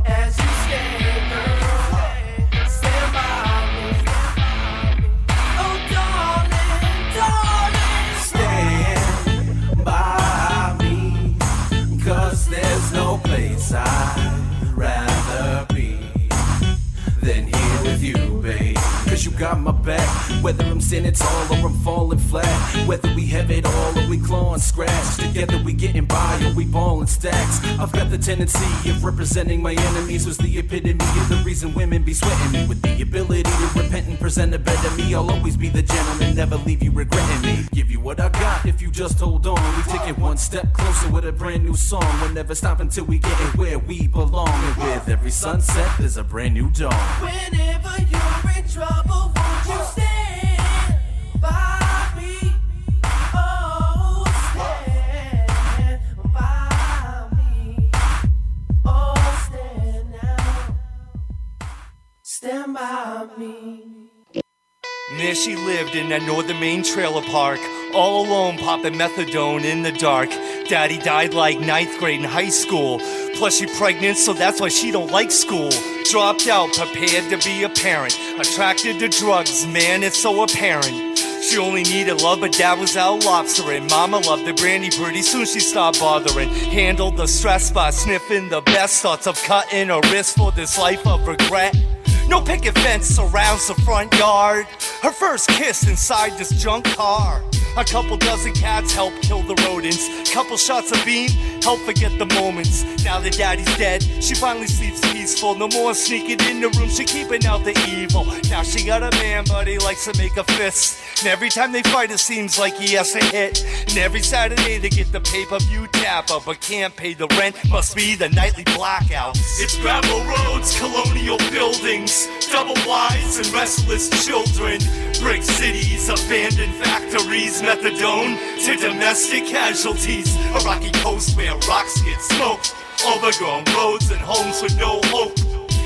as you stand, girl, stand by me. Oh, darling, stand by me. 'Cause there's no place I'd rather be than here with you, babe. 'Cause you got my back, whether I'm standing tall or I'm falling flat. Whether we have it all or we claw and scratch. Together we getting by or we ballin' stacks. I've got the tendency of representing my enemies. Was the epitome of the reason women be sweating me. With the ability to repent and present a better me. I'll always be the gentleman, never leave you regretting me. Give you what I got if you just hold on. We take it one step closer with a brand new song. We'll never stop until we get it where we belong. And with every sunset there's a brand new dawn. Whenever you're in trouble, won't you stand by me? Oh, And there she lived in that northern Maine trailer park, all alone popping methadone in the dark. Daddy died like 9th grade in high school. Plus she pregnant, so that's why she don't like school. Dropped out, prepared to be a parent. Attracted to drugs, man, it's so apparent. She only needed love, but dad was out lobstering. Mama loved the brandy, pretty soon she stopped bothering. Handled the stress by sniffing the best. Thoughts of cutting her wrist for this life of regret. No picket fence surrounds the front yard. Her first kiss inside this junk car. A couple dozen cats help kill the rodents. Couple shots of beam help forget the moments. Now that daddy's dead, she finally sleeps peaceful. No more sneaking in the room, she keeping out the evil. Now she got a man, but he likes to make a fist. And every time they fight, it seems like he has to hit. And every Saturday they get the pay-per-view tapper, but can't pay the rent, must be the nightly blackouts. It's gravel roads, colonial buildings, double wides and restless children. Brick cities, abandoned factories, methadone to domestic casualties. A rocky coast where rocks get smoked, overgrown roads and homes with no hope.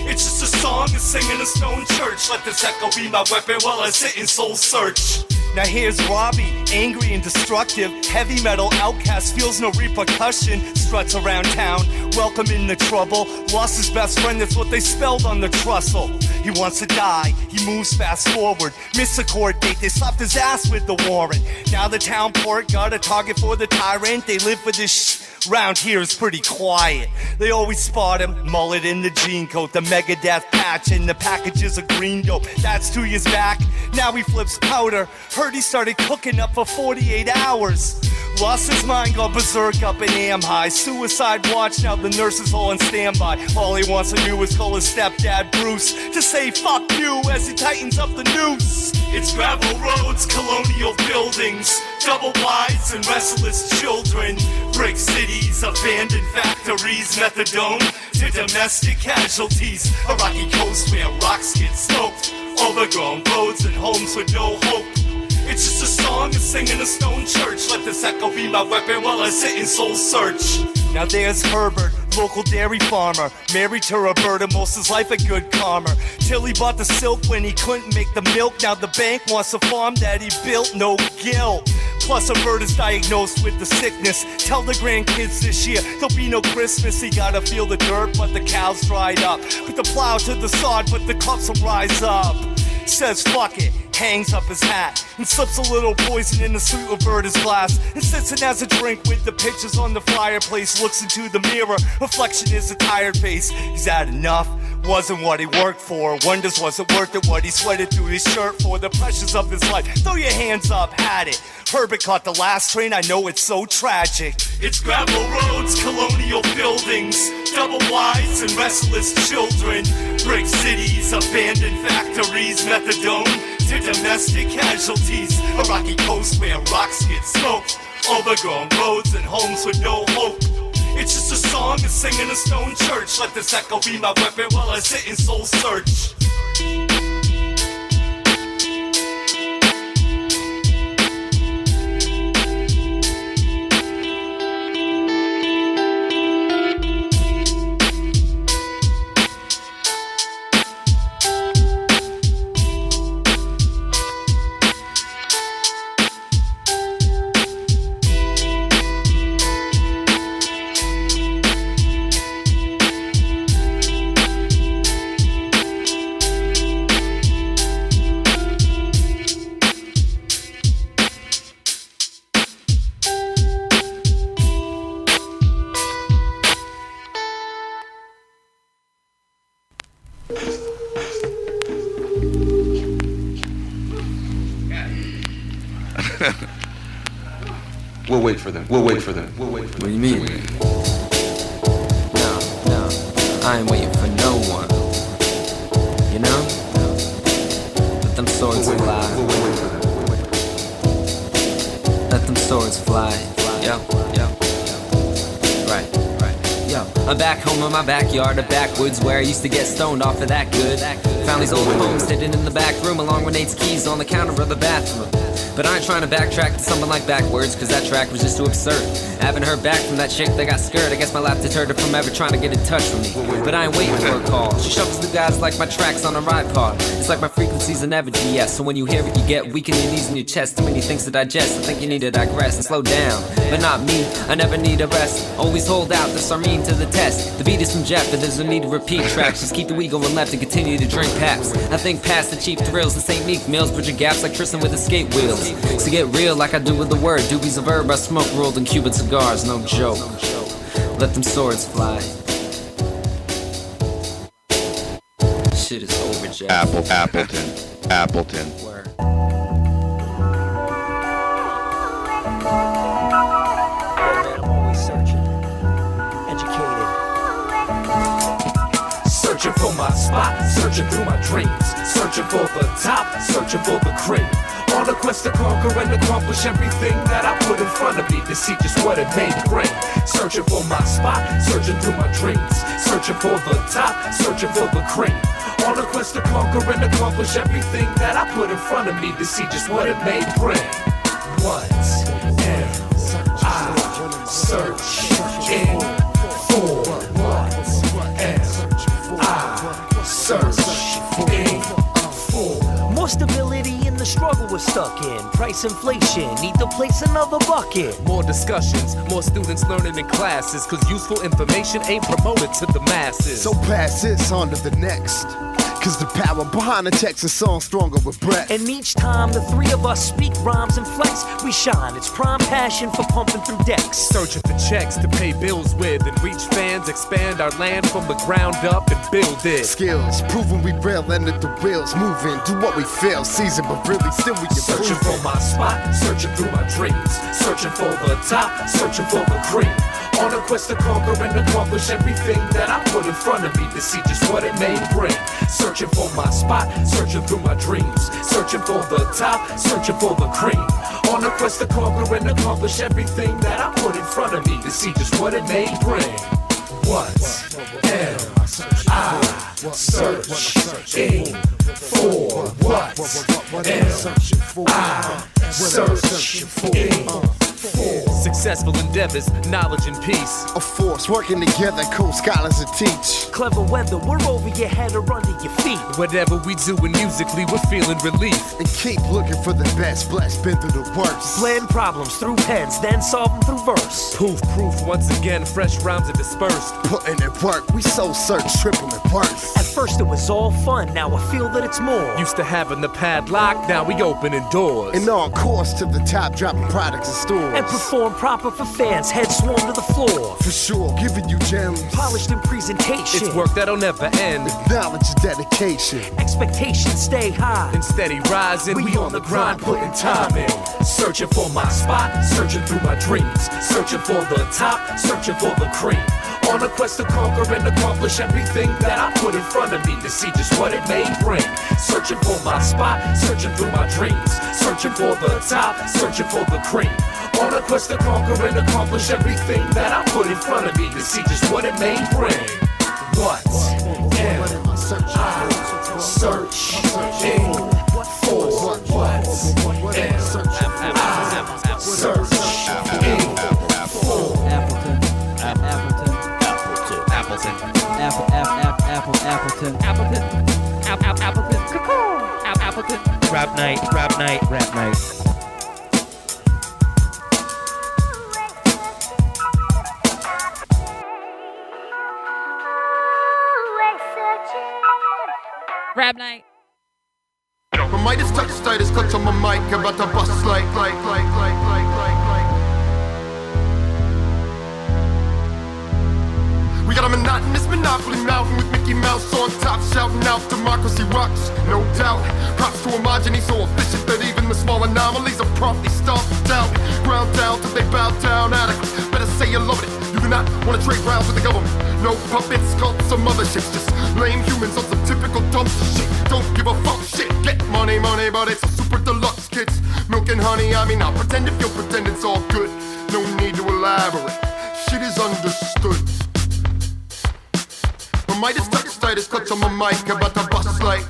It's just a song to sing in a stone church. Let this echo be my weapon while I sit in soul search. Now here's Robbie, angry and destructive. Heavy metal outcast, feels no repercussion. Struts around town, welcoming the trouble. Lost his best friend, that's what they spelled on the trestle. He wants to die, he moves fast forward. Missed a court date, they slapped his ass with the warrant. Now the town port got a target for the tyrant. They live for this round here is pretty quiet. They always spot him, mullet in the jean coat, the Megadeth patch, and the packages of green dope. That's 2 years back, now he flips powder. Heard he started cooking up for 48 hours. Lost his mind, got berserk up in Am High. Suicide watch, now the nurse is all on standby. All he wants to do is call his stepdad Bruce to say fuck you as he tightens up the noose. It's gravel roads, colonial buildings, double wides and restless children. Brick cities, abandoned factories, methadone to domestic casualties. A rocky coast where rocks get smoked, overgrown roads and homes with no hope. It's just a song to sing in a stone church. Let this echo be my weapon while I sit in soul search. Now there's Herbert, local dairy farmer, married to Roberta, most his life a good karma. Till he bought the silk when he couldn't make the milk. Now the bank wants a farm that he built, no guilt. Plus Roberta's diagnosed with the sickness. Tell the grandkids this year there'll be no Christmas. He gotta feel the dirt, but the cows dried up. Put the plow to the sod, but the cups will rise up. Says fuck it, hangs up his hat, and slips a little poison in the sweet Roberta's glass, and sits and has a drink with the pictures on the fireplace. Looks into the mirror, reflection is a tired face. He's had enough, wasn't what he worked for. Wonders was it worth it, what he sweated through his shirt for. The pressures of his life, throw your hands up, had it. Herbert caught the last train, I know it's so tragic. It's gravel roads, colonial buildings, double wides and restless children. Brick cities, abandoned factories, methadone to domestic casualties. A rocky coast where rocks get smoked, overgrown roads and homes with no hope. It's just a song to sing in a stone church. Let this echo be my weapon while I sit in soul search. We'll wait for them. We'll wait for them. We'll wait for them. What do you mean? No, I ain't waiting for no one. You know? Let them swords fly. Let them swords fly. Yo. Right. Yo, I'm back home in my backyard, a backwoods where I used to get stoned off of that good. Found these old poems hidden in the back room along with Nate's keys on the counter of the bathroom. But I ain't trying to backtrack to something like Backwudz, cause that track was just too absurd. I haven't heard back from that chick that got scared. I guess my laugh deterred her from ever trying to get in touch with me. But I ain't waiting for a call. She shuffles through guys like my tracks on a ride pod. It's like my frequency's an ever GS. So when you hear it, you get weak in your knees and your chest. Too many things to digest. I think you need to digress and slow down. But not me, I never need a rest. Always hold out, this are mean to the test. The beat is from Jeff, but there's no need to repeat tracks. Just keep the weed going left and continue to drink paps. I think past the cheap thrills, this ain't meek meals. Bridging gaps like Tristan with escape wheels. To get real like I do with the word. Doobies a verb, I smoke rolled in Cuban cigars, no joke. Let them swords fly. Shit is over, Jeff. Appleton. Searching for my spot, searching through my dreams, searching for the top, searching for the cream. On a quest to conquer and accomplish everything that I put in front of me to see just what it may bring. Searching for my spot, searching through my dreams, searching for the top, searching for the cream. On a quest to conquer and accomplish everything that I put in front of me to see just what it may bring. What am I searching for? What am I searching for? More stability in the struggle we're stuck in. Price inflation, need to place another bucket. More discussions, more students learning in classes, cause useful information ain't promoted to the masses. So pass this on to the next. Cause the power behind the text is song stronger with breath. And each time the three of us speak rhymes and flex, we shine. It's prime passion for pumping through decks. Searching for checks to pay bills with and reach fans, expand our land from the ground up and build it. Skills, proving we real and that the wheels moving. Do what we feel, season, but really still we can Searching for my spot, searching through my dreams, searching for the top, searching for the cream. On a quest to conquer and accomplish everything that I put in front of me to see just what it may bring. Searching for my spot, searching through my dreams, searching for the top, searching for the cream. On a quest to conquer and accomplish everything that I put in front of me to see just what it may bring. What am I searching for? What am I searching for? Successful endeavors, knowledge and peace. A force working together, cool scholars to teach. Clever weather, we're over your head or under your feet. Whatever we doing musically, we're feeling relief. And keep looking for the best, blessed, been through the worst. Blend problems through pens, then solve them through verse. Proof, once again, fresh rhymes are dispersed. Putting in work, we soul search, triple it worth. At first it was all fun, now I feel that it's more. Used to having the padlock, now we opening doors. And on course to the top, dropping products in stores. And perform proper for fans, heads swarm to the floor. For sure, giving you gems. Polished in presentation. It's work that'll never end. With knowledge and dedication. Expectations stay high. And steady rising, we on the grind, putting time in. Searching for my spot, searching through my dreams, searching for the top, searching for the cream. On a quest to conquer and accomplish everything that I put in front of me to see just what it may bring. Searching for my spot, searching through my dreams, searching for the top, searching for the cream. On a quest to conquer and accomplish everything that I put in front of me to see just what it may bring. What am I searching for? Searching for? What am I searching for? Appleton. Rap night. Rap night. My mic is touch status, clutch on my mic, about to bust like. We got a monotonous monopoly mountain with Mickey Mouse on top, shouting out democracy rocks, no doubt. Props to homogeny so efficient that even the small anomalies are promptly stomped out. Ground down till they bow down, adequate. Better say you love it. You do not want to trade rounds with the government. No puppets, cults, or motherships. Just lame humans on some typical dumpster shit. Don't give a fuck shit. Get money, but it's a super deluxe kids. Milk and honey, I mean, I'll pretend if you'll pretend it's all good. No need to elaborate. Shit is understood. My mic is touch status, clutch on my mic, about to bust like.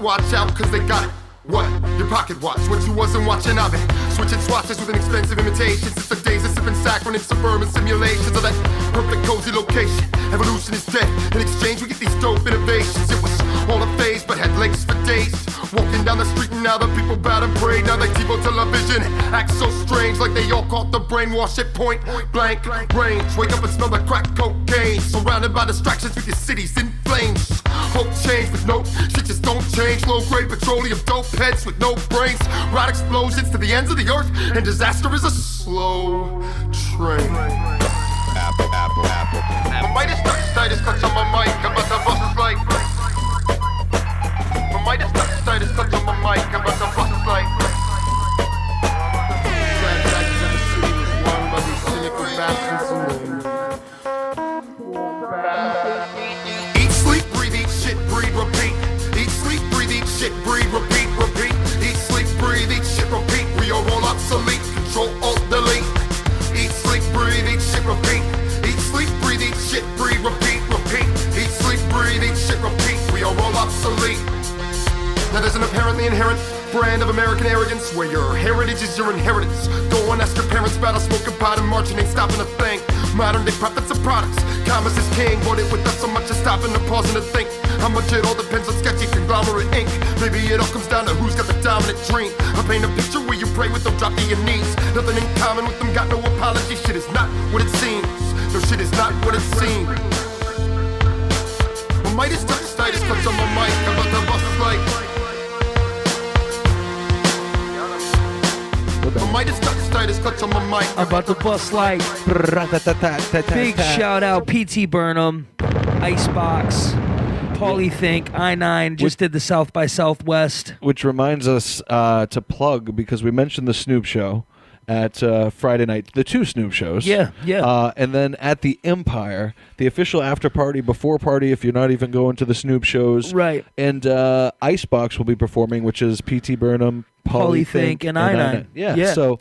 watch out, cause they got it. What? Your pocket watch. What you wasn't watching, I've been switching swatches with an expensive imitation since the days of sipping saccharine in suburban simulations of that perfect cozy location. Evolution is dead. In exchange, we get these dope innovations. It was all a phase, but had legs for days. Walking down the street and now the people bow and pray. Now they TiVo television act so strange, like they all caught the brainwash at point blank range. Wake up and smell the crack cocaine. Surrounded by distractions with your cities in flames. Hope change, but no, shit just don't change. Low-grade petroleum dope heads with no brains. Rod explosions to the ends of the earth, and disaster is a slow train. Apple. My Midas touch clutch on my mic. I'm about to bust his light. My Midas touch clutch on my mic. I'm about to bust his light. Sad nights in the city was won by these cynical bastards and eat, sleep, breathe, eat, shit, breathe, repeat. Eat, sleep, breathe, eat, shit, breathe, repeat, repeat. Eat, sleep, breathe, eat, shit, repeat. We are all obsolete. Control, alt, delete. Eat, sleep, breathe, eat, shit, repeat. Eat, sleep, breathe, eat, shit, breathe, repeat, repeat. Eat, sleep, breathe, eat, shit, repeat. We are all obsolete. Now there's an apparently inherent brand of American arrogance where your heritage is your inheritance. Go and ask your parents about us smoking pot and marching ain't stopping a thing. Modern day profits and products, commerce is king. Bought it with us so much as stopping to pause and to think. How much it all depends on sketchy conglomerate ink. Maybe it all comes down to who's got the dominant dream. I paint a picture where you pray with them, drop to your knees. Nothing in common with them, got no apology. Shit is not what it seems. No, shit is not what it seems. My Midas touch on my mic. I'm about to bust his light. My Midas touch on my mic. I'm about to bust light. Big shout out PT Burnham, Icebox, Polythink, I9 just did the South by Southwest. Which reminds us to plug, because we mentioned the Snoop show at Friday night, the two Snoop shows. Yeah. And then at the Empire, the official after party, before party, if you're not even going to the Snoop shows. Right. And Icebox will be performing, which is PT Burnham, Polythink, and I9. Yeah, so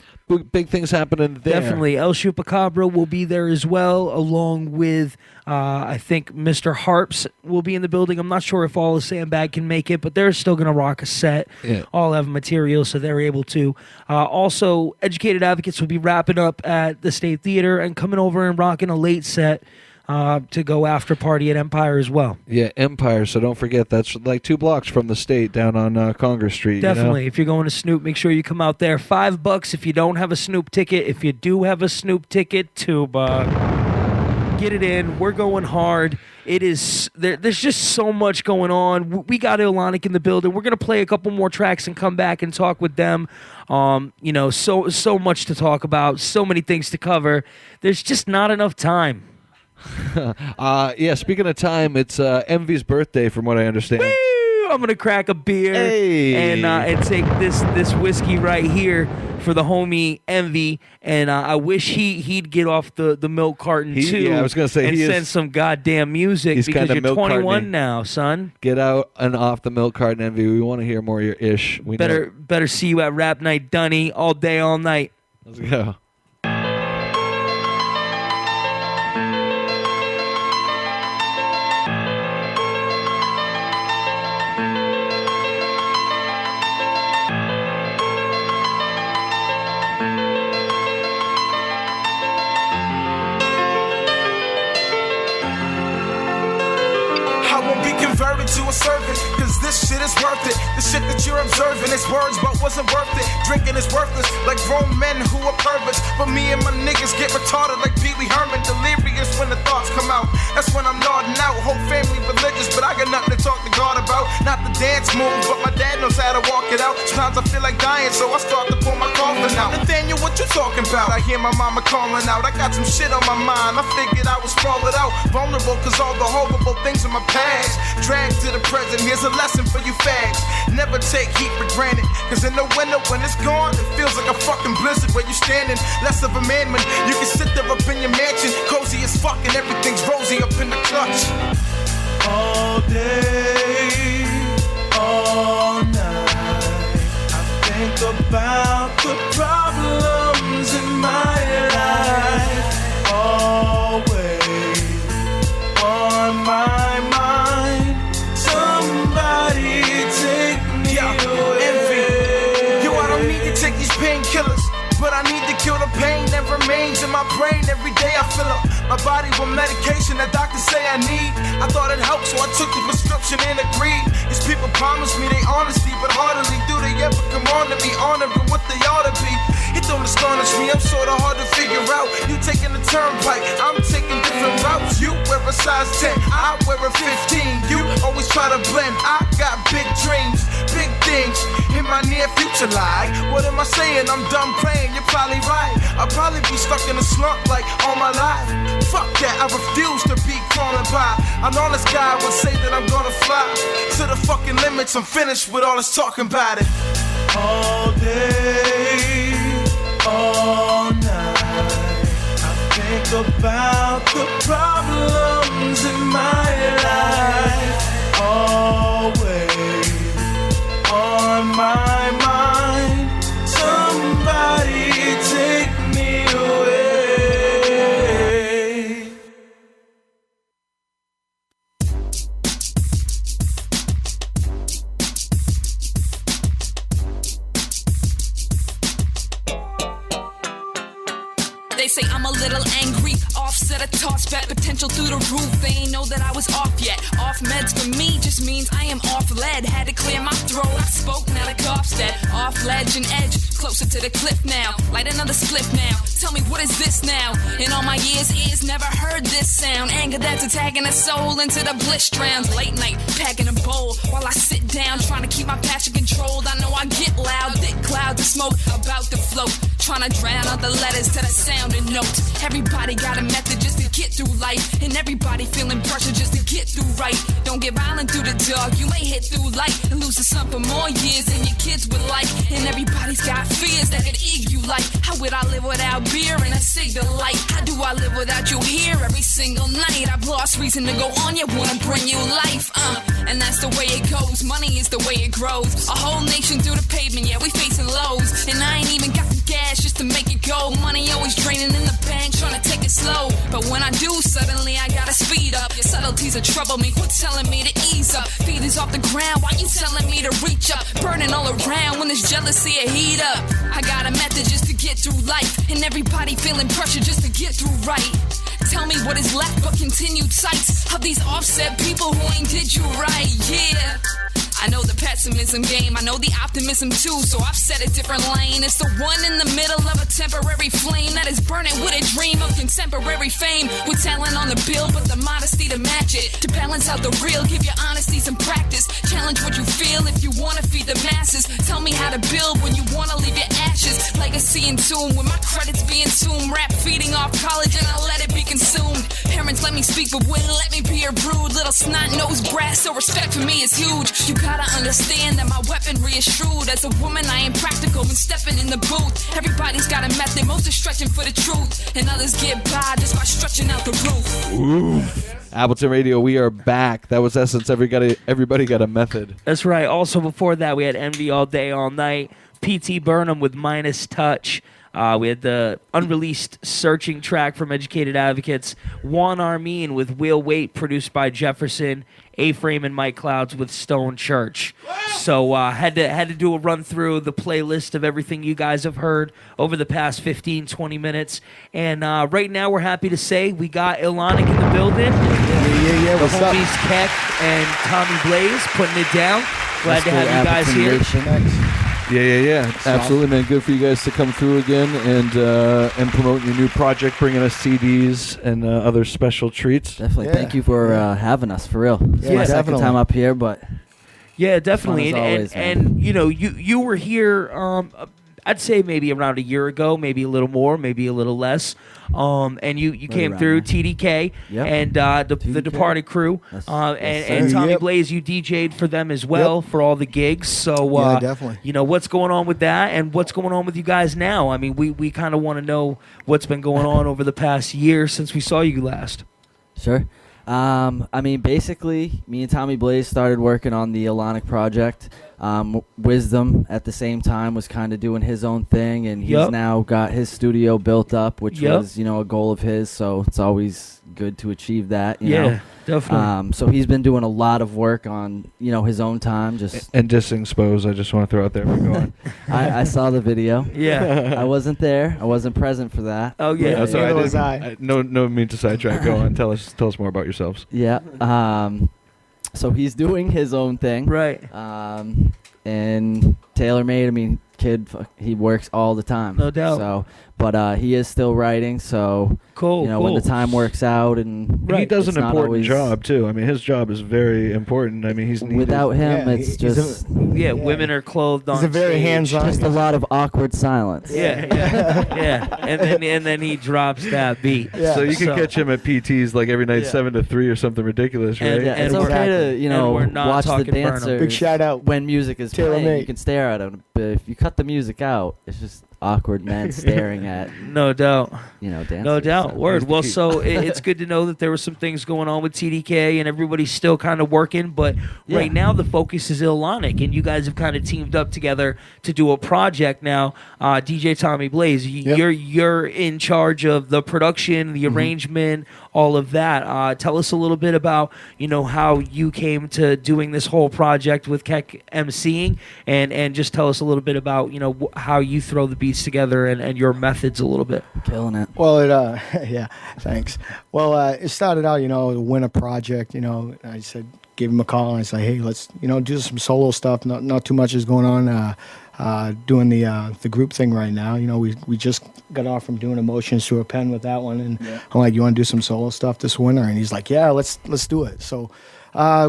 big things happening there. Definitely. El Chupacabra will be there as well, along with, I think, Mr. Harps will be in the building. I'm not sure if all of Sandbag can make it, but they're still going to rock a set. Yeah. All have material, so they're able to. Also, Educated Advocates will be wrapping up at the State Theater and coming over and rocking a late set to go after party at Empire as well. Yeah, Empire, so don't forget, that's like 2 blocks from the State down on Congress Street. Definitely. You know? If you're going to Snoop, make sure you come out there. $5 if you don't have a Snoop ticket. If you do have a Snoop ticket, $2. Get it in. We're going hard. It is there's just so much going on. We got Illonic in the building. We're gonna play a couple more tracks and come back and talk with them. So much to talk about, so many things to cover. There's just not enough time. Speaking of time, it's Envy's birthday, from what I understand. Woo! I'm gonna crack a beer and take this whiskey right here for the homie Envy, and I wish he'd get off the milk carton too. Yeah, I was gonna say and send some goddamn music, because you're 21 now, son. Get out and off the milk carton, Envy. We want to hear more of your ish. We better see you at Rap Night, Dunny, all day, all night. Let's go. To a servant, cause this shit is worth it. The shit that you're observing is words but wasn't worth it. Drinking is worthless, like grown men who are perverts. But me and my niggas get retarded like Pee Wee Herman. Delirious when the thoughts come out. That's when I'm nodding out. Whole family religious, but I got nothing to talk to God about. Not the dance move, but my dad knows how to walk it out. Sometimes I feel like dying, so I start to pull my coffin out. Nathaniel, what you talking about? I hear my mama calling out. I got some shit on my mind. I figured I was falling out. Vulnerable, cause all the horrible things in my past dragged to the present. Here's a lesson for you fags. Never take heat for granted, cause in the winter when it's gone, it feels like a fucking blizzard where you standing. Less of a man when you can sit there up in your mansion, cozy as fuck and everything's rosy up in the clutch. All day, all night, I think about the problems in my life. Always on my mind. Somebody take brain every day. I fill up my body with medication that doctors say I need. I thought it helped, so I took the prescription and agreed. These people promise me they honesty, but hardly do they ever come on to be honoring what they ought to be. It don't astonish me, I'm sorta hard to figure out. You taking the turnpike, I'm taking different routes. You wear a size 10, I wear a 15. You always try to blend, I got big dreams, big things in my near future. Like, what am I saying? I'm done playing, you're probably right. I'll probably be stuck in a slump like all my life. Fuck that, I refuse to be crawling by. An honest guy would say that I'm gonna fly to the fucking limits. I'm finished with all this talking about it. All day, all night, I think about the problems in my life. Always on my mind, somebody take me away. They say I'm a little angry, offset a toss back, potential through the roof. They ain't know that I was off yet. Off meds for me just means I am off lead. Had to clear my throat, I spoke, now the cough's dead. Off ledge and edge, closer to the cliff now. Light another spliff now. Tell me what is this now? In all my years, ears never heard this sound. Anger that's attacking a soul into the bliss drowns. Late night, packing a bowl while I sit down, trying to keep my passion controlled. I know I get loud, thick clouds of smoke about to float. Trying to drown out the letters to the sound and notes. Everybody got a method just to get through life, and everybody feeling pressure just to get through right. Don't get violent through the dark, you may hit through light and lose the sun for more years than your kids would like. And everybody's got fears that could egg you like, how would I live without beer and a cig to light? How do I live without you here every single night? I've lost reason to go on, you wanna bring you life, and that's the way it goes. Money is the way it grows. A whole nation through the pavement, yeah, we facing lows, and I ain't even got the gas just to make it go. Money always draining in the bank, trying to take it slow, but when I do, suddenly I gotta speed up. Your subtleties will trouble me, quit telling me to ease up. Feet is off the ground, why you telling me to reach up? Burning all around when there's jealousy a heat up. I got a method just to get through life, and everybody feeling pressure just to get through right. Tell me what is left but continued sights of these offset people who ain't did you right, yeah. I know the pessimism game, I know the optimism too, so I've set a different lane. It's the one in the middle of a temporary flame that is burning with a dream of contemporary fame, with talent on the bill but the modesty to match it. To balance out the real, give your honesty some practice. Challenge what you feel if you wanna feed the masses. Tell me how to build when you wanna leave your ashes. Legacy in tune with my credits being tuned. Rap feeding off college and I let it be consumed. Parents let me speak but wouldn't let me be a rude little snot-nosed brat, so respect for me is huge. You gotta understand that my weaponry is shrewd. As a woman I am practical when stepping in the booth. Everybody's got a method, most are stretching for the truth, and others get by just by stretching out the roof. Ooh. Appleton Radio, we are back. That was Essence. Everybody got a method. That's right. Also before that we had Envy All Day All Night, P.T. Burnham with Minus Touch. We had the unreleased Searching track from Educated Advocates, Juan Armin with Wheel Wait, produced by Jefferson, A-Frame and Mike Clouds with Stone Church. So had to do a run through the playlist of everything you guys have heard over the past 15, 20 minutes. And right now we're happy to say we got Illonic in the building. Yeah. The What's up? homies Keck and Tommy Blaze putting it down. Glad to have you guys here. Yeah. Absolutely, man. Good for you guys to come through again and promote your new project, bringing us CDs and other special treats. Definitely. Thank you for having us, for real. It's my second time up here, but yeah, definitely. Fun as always, and you know, you were here. I'd say maybe around a year ago, maybe a little more, maybe a little less. And you came through TDK and the Departed Crew, and Tommy Blaze, you DJ'd for them as well for all the gigs. So definitely. You know what's going on with that, and what's going on with you guys now. I mean, we kind of want to know what's been going on over the past year since we saw you last. Sure. I mean, basically, me and Tommy Blaze started working on the Illonic project Wisdom at the same time was kind of doing his own thing, and he's Yep. now got his studio built up, which Yep. was, a goal of his. So it's always good to achieve that. You Yeah, know? definitely. So he's been doing a lot of work on, his own time. Just And dissing Spose, I just want to throw out there. But go on. I saw the video. Yeah. I wasn't there. I wasn't present for that. Oh yeah. Oh, sorry, Neither was no mean to sidetrack. Go on, tell us more about yourselves. Yeah. So he's doing his own thing. Right. And TaylorMade, I mean, kid, he works all the time. No doubt. So, but he is still writing. So, Cool. when the time works out, and He does it's an not important always- job too. I mean, his job is very important. I mean, he's needed. Without him, Yeah, it's he's just Yeah, women are clothed on. He's a very stage. hands-on. just a lot of awkward silence. Yeah, yeah. And then he drops that beat. Yeah. So you can catch him at PTs like every night, Yeah. 7 to 3 or something ridiculous, right? Yeah, it's And we're- okay to and we're not watch the talking Burnham. dancers. Big shout out. when music is playing. TaylorMade. You can stare at them, but if you cut the music out, it's just awkward men staring at No doubt. dancers. No doubt. So- Word. Well, so it's good to know that there were some things going on with TDK and everybody's still kind of working. But Yeah. right now the focus is Illonic, and you guys have kind of teamed up together to do a project now. DJ Tommy Blaze, Yep. you're in charge of the production, the arrangement, all of that. Tell us a little bit about how you came to doing this whole project with Keck MCing, and just tell us a little bit about how you throw the beats together and your methods a little bit. killing it. Well, yeah, thanks. Well, it started out, a winter project. I said, gave him a call and I said, hey, let's, do some solo stuff. Not too much is going on. Doing the group thing right now. We just got off from doing Emotions to a Pen with that one, and I'm like, you want to do some solo stuff this winter? And he's like, yeah, let's do it. So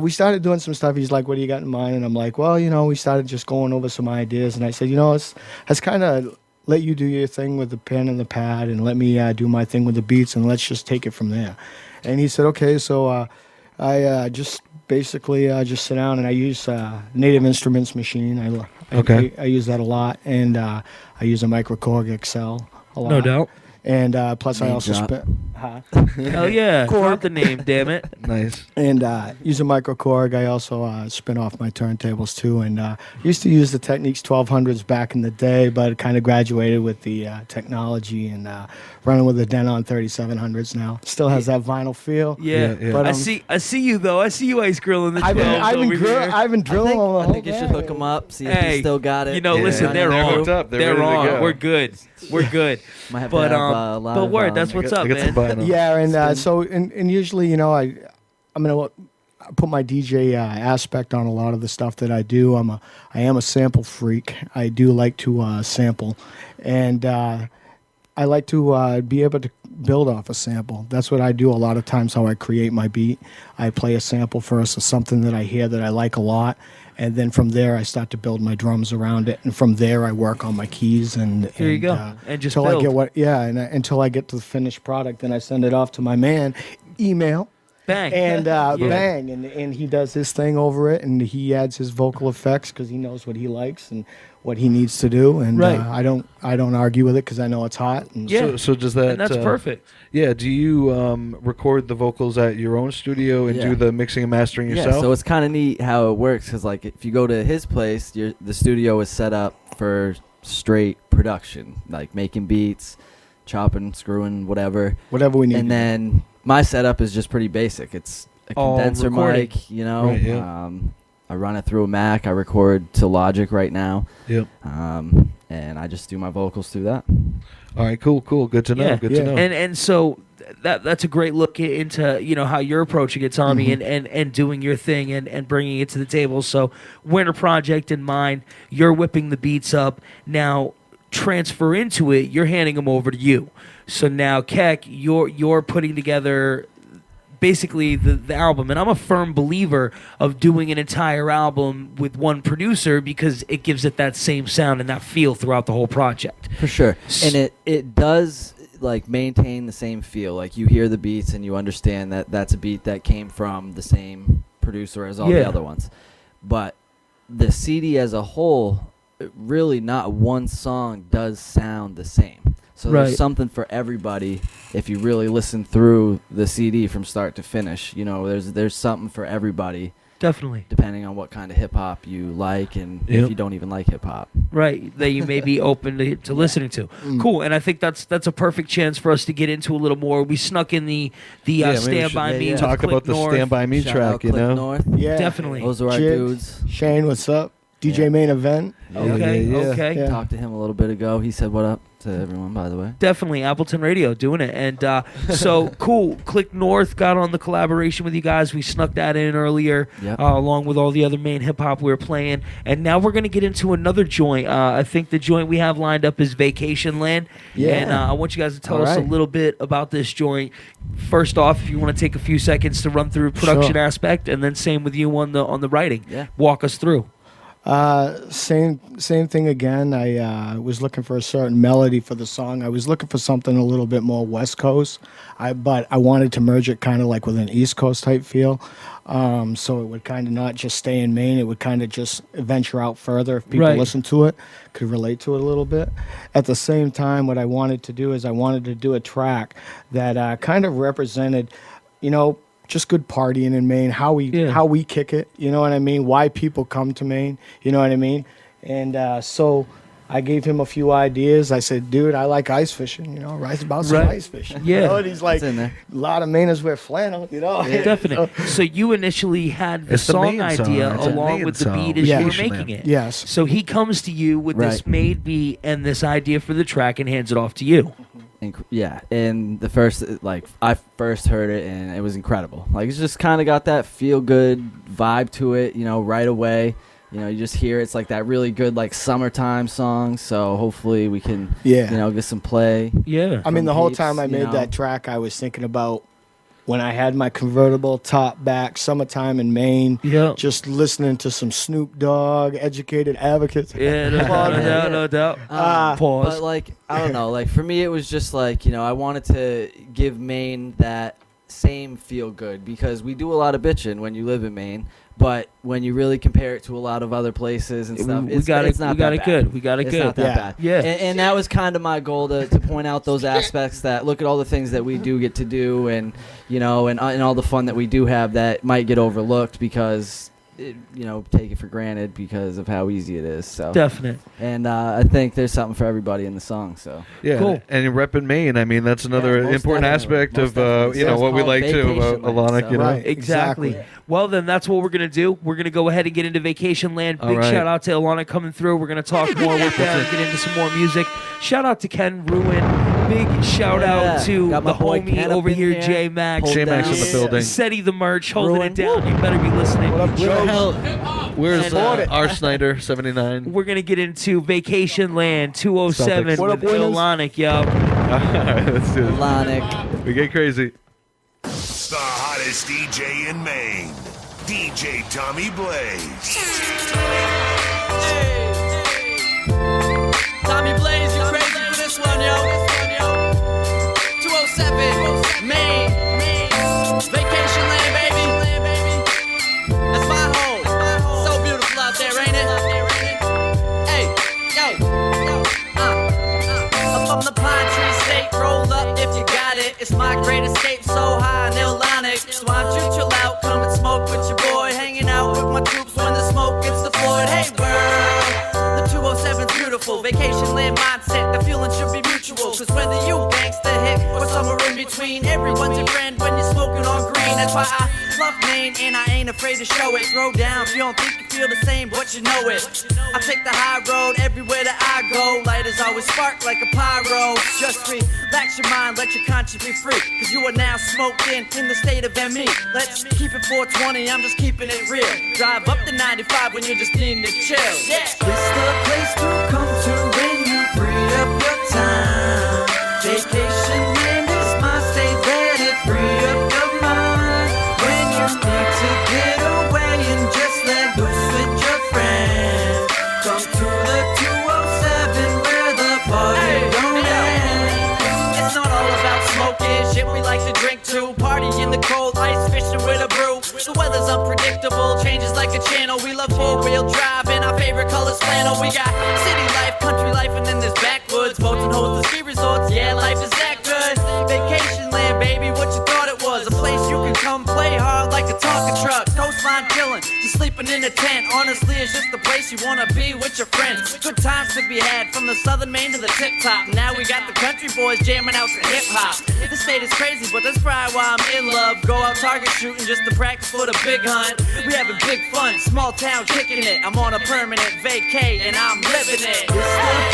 we started doing some stuff. He's like, what do you got in mind? And I'm like, well, we started just going over some ideas, and I said, let's kind of let you do your thing with the pen and the pad, and let me do my thing with the beats, and let's just take it from there. And he said, okay. So I just basically just sit down and I use Native Instruments machine. I use that a lot, and I use a Micro Korg XL a lot. No doubt. And plus, I Name also drop. Hell yeah. Drop the name, damn it. Nice. And use a Micro Korg. I also spin off my turntables too. And used to use the Techniques 1200s back in the day, but kind of graduated with the technology and running with the Denon 3700s now. Still has that vinyl feel. Yeah. But I see you though. I see you ice grilling the 12s I've been drilling on the I whole think you should gang. hook them up, see if Hey, you still got it. listen, they're they're on. hooked up. They're They're ready to on. go. We're good. We're good. Might have But to have a lot but of, word, that's what's up, I got some man. vinyl. Yeah, and so and usually, I'm gonna put my DJ aspect on a lot of the stuff that I do. I am a sample freak. I do like to sample, and I like to be able to build off a sample. That's what I do a lot of times. How I create my beat, I play a sample first of something that I hear that I like a lot. And then from there, I start to build my drums around it, and from there, I work on my keys. And Here you go. And just until build. until I get to the finished product, then I send it off to my man, email, Bang. and Yeah. bang, and he does his thing over it, and he adds his vocal effects because he knows what he likes and what he needs to do. And Right. I don't argue with it because I know it's hot. And Yeah. So does that? And that's perfect. Yeah. Do you record the vocals at your own studio and Yeah. do the mixing and mastering yourself? Yeah, so it's kind of neat how it works because, like, if you go to his place, the studio is set up for straight production, like making beats, chopping, screwing, whatever whatever we need. And then my setup is just pretty basic. It's a All condenser recording. mic, Right, yeah. I run it through a Mac. I record to Logic right now. Yep. And I just do my vocals through that. All right. Cool. Good to know. Yeah. Good to know. And so that's a great look into how you're approaching it, Tommy, and doing your thing and bringing it to the table. So winter project in mind, you're whipping the beats up. Now transfer into it. You're handing them over to you. So now Keck, you're putting together basically the album, and I'm a firm believer of doing an entire album with one producer because it gives it that same sound and that feel throughout the whole project. For sure. And it does like maintain the same feel. Like you hear the beats and you understand that that's a beat that came from the same producer as all the other ones. But the CD as a whole, really not one song does sound the same. So Right. there's something for everybody if you really listen through the CD from start to finish. There's something for everybody Definitely. Depending on what kind of hip hop you like, and Yep. if you don't even like hip hop. Right, that you may be open to listening to. Cool, and I think that's a perfect chance for us to get into a little more. We snuck in the maybe we Stand should By Me. with talk Click about the North. Stand By Me Shout track, out you Click know? North. Yeah. Definitely. Those are our Jig, dudes. Shane, what's up? DJ Main Event. Okay, yeah. okay. Yeah. Talked to him a little bit ago. He said what up to everyone, by the way. Definitely, Appleton Radio doing it. And so, cool. Click North got on the collaboration with you guys. We snuck that in earlier, Yep. along with all the other main hip-hop we were playing. And now we're going to get into another joint. I think the joint we have lined up is Vacation Land. Yeah. And I want you guys to tell All us a right. little bit about this joint. First off, if you want to take a few seconds to run through production Sure. aspect, and then same with you on the writing. Yeah. Walk us through. Same thing again. I was looking for a certain melody for the song. I was looking for something a little bit more West Coast, but I wanted to merge it kind of like with an East Coast type feel. So it would kind of not just stay in Maine. It would kind of just venture out further if people Right. listen to it, could relate to it a little bit. At the same time, what I wanted to do is I wanted to do a track that kind of represented, just good partying in Maine, how we kick it, you know what I mean? Why people come to Maine, you know what I mean? And so I gave him a few ideas. I said, dude, I like ice fishing, write about some Right. ice fishing. Yeah. And he's like, It's in there. a lot of Mainers wear flannel, Definitely. So you initially had the It's the song main song. idea It's a along main with the song. beat as you were Yes. making it. Yes. So he comes to you with this Right. made beat and this idea for the track and hands it off to you. Yeah, and the first, I first heard it and it was incredible. Like, it's just kind of got that feel good vibe to it, right away. You just hear it's like that really good, like, summertime song. So hopefully we can, get some play. Yeah. I mean, the from whole peeps, time I made that track, I was thinking about when I had my convertible top back, summertime in Maine, just listening to some Snoop Dogg, Educated Advocates. Yeah, no doubt. Pause. But, like, I don't know. Like, for me, it was just like, I wanted to give Maine that same feel good because we do a lot of bitching when you live in Maine. But when you really compare it to a lot of other places and stuff, it's not that bad. We got it It's good. not that bad. Yeah. And that was kind of my goal to point out those aspects that look at all the things that we do get to do and, and all the fun that we do have that might get overlooked because, take it for granted because of how easy it is. So Definite. And I think there's something for everybody in the song. So Yeah, Cool. and you're repping Maine. I mean, that's another most important definitely. aspect Most of definitely. So it's what we called like to Vacation about Land, Illonic. so- You know, Right. Exactly. Well, then that's what we're going to do. We're going to go ahead and get into Vacation Land. All Big right. shout out to Illonic coming through. We're going to talk more with them, get into some more music. Shout out to Ken Ruin. Big shout out to Got my the boy homie Ken up over in here, here. J Max. Hold J-Max down. in the building. Seti the merch, holding Ruin. it down. You better be listening. What up, where the Joe? hell? Where's And, R. Snyder 79? We're going to get into Vacation Land 207 Celtics. What with up, winners? Illonic, yo. All right, let's do it. Illonic. We get crazy. The hottest DJ in Maine, DJ Tommy Blaze. Tommy Blaze, you crazy for this one, yo. 207, Maine. Vacation Land, baby. That's my home. So beautiful out there, ain't it? Hey, yo. Up on the pine tree state, roll up if you got it. It's my great escape, so high and Illonic. So why don't you chill out, come and smoke with your boy. Hanging out with my troops when the smoke gets deployed. Hey, world, the 207's beautiful. Vacation Land mindset, the feeling should be mutual. Cause whether you gangsta hip or somewhere in between, everyone's your friend when you're smoking on green. That's why I love Maine and I ain't afraid to show it. Throw down if you don't think you feel the same, but you know it. I take the high road everywhere that I go. Lighters always spark like a pyro. Just relax your mind, let your conscience be free. Cause you are now smoked in the state of ME. Let's keep it 420, I'm just keeping it real. Drive up to 95 when you're just needing to chill. Yeah. It's the place to come to when you free up your time. Vacation Land is my state, let it free up your mind. When you need to get away and just let loose with your friends. Come to the 207 where the party don't end. It's not all about smoking, shit we like to drink too. Party in the cold, ice fishing with a brew. The weather's unpredictable, changes like a channel. We love four-wheel drive and our favorite color's flannel. We got city life, country life, and then there's backwoods. Boats and hoes, the ski resorts, yeah, life is that good. Vacation Land, baby, what you thought it was? A place you can come play hard like a Tonka truck. Coastline chillin', a tent. Honestly, it's just the place you wanna be with your friends. Good times to be had from the southern Maine to the tip top. Now we got the country boys jamming out to hip hop. The state is crazy, but that's probably why I'm in love. Go out target shooting just to practice for the big hunt. We having big fun, small town kicking it. I'm on a permanent vacay and I'm living it. It's the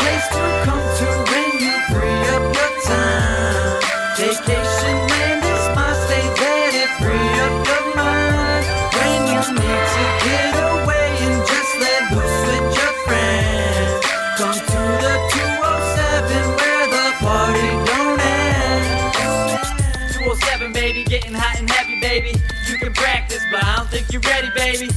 place to come to when you free up your time. Vacation land is my state there to free up your mind. When you need to get away and just let loose with your friends. Come to the 207 where the party don't end. 207 baby, getting hot and heavy baby. You can practice but I don't think you're ready baby.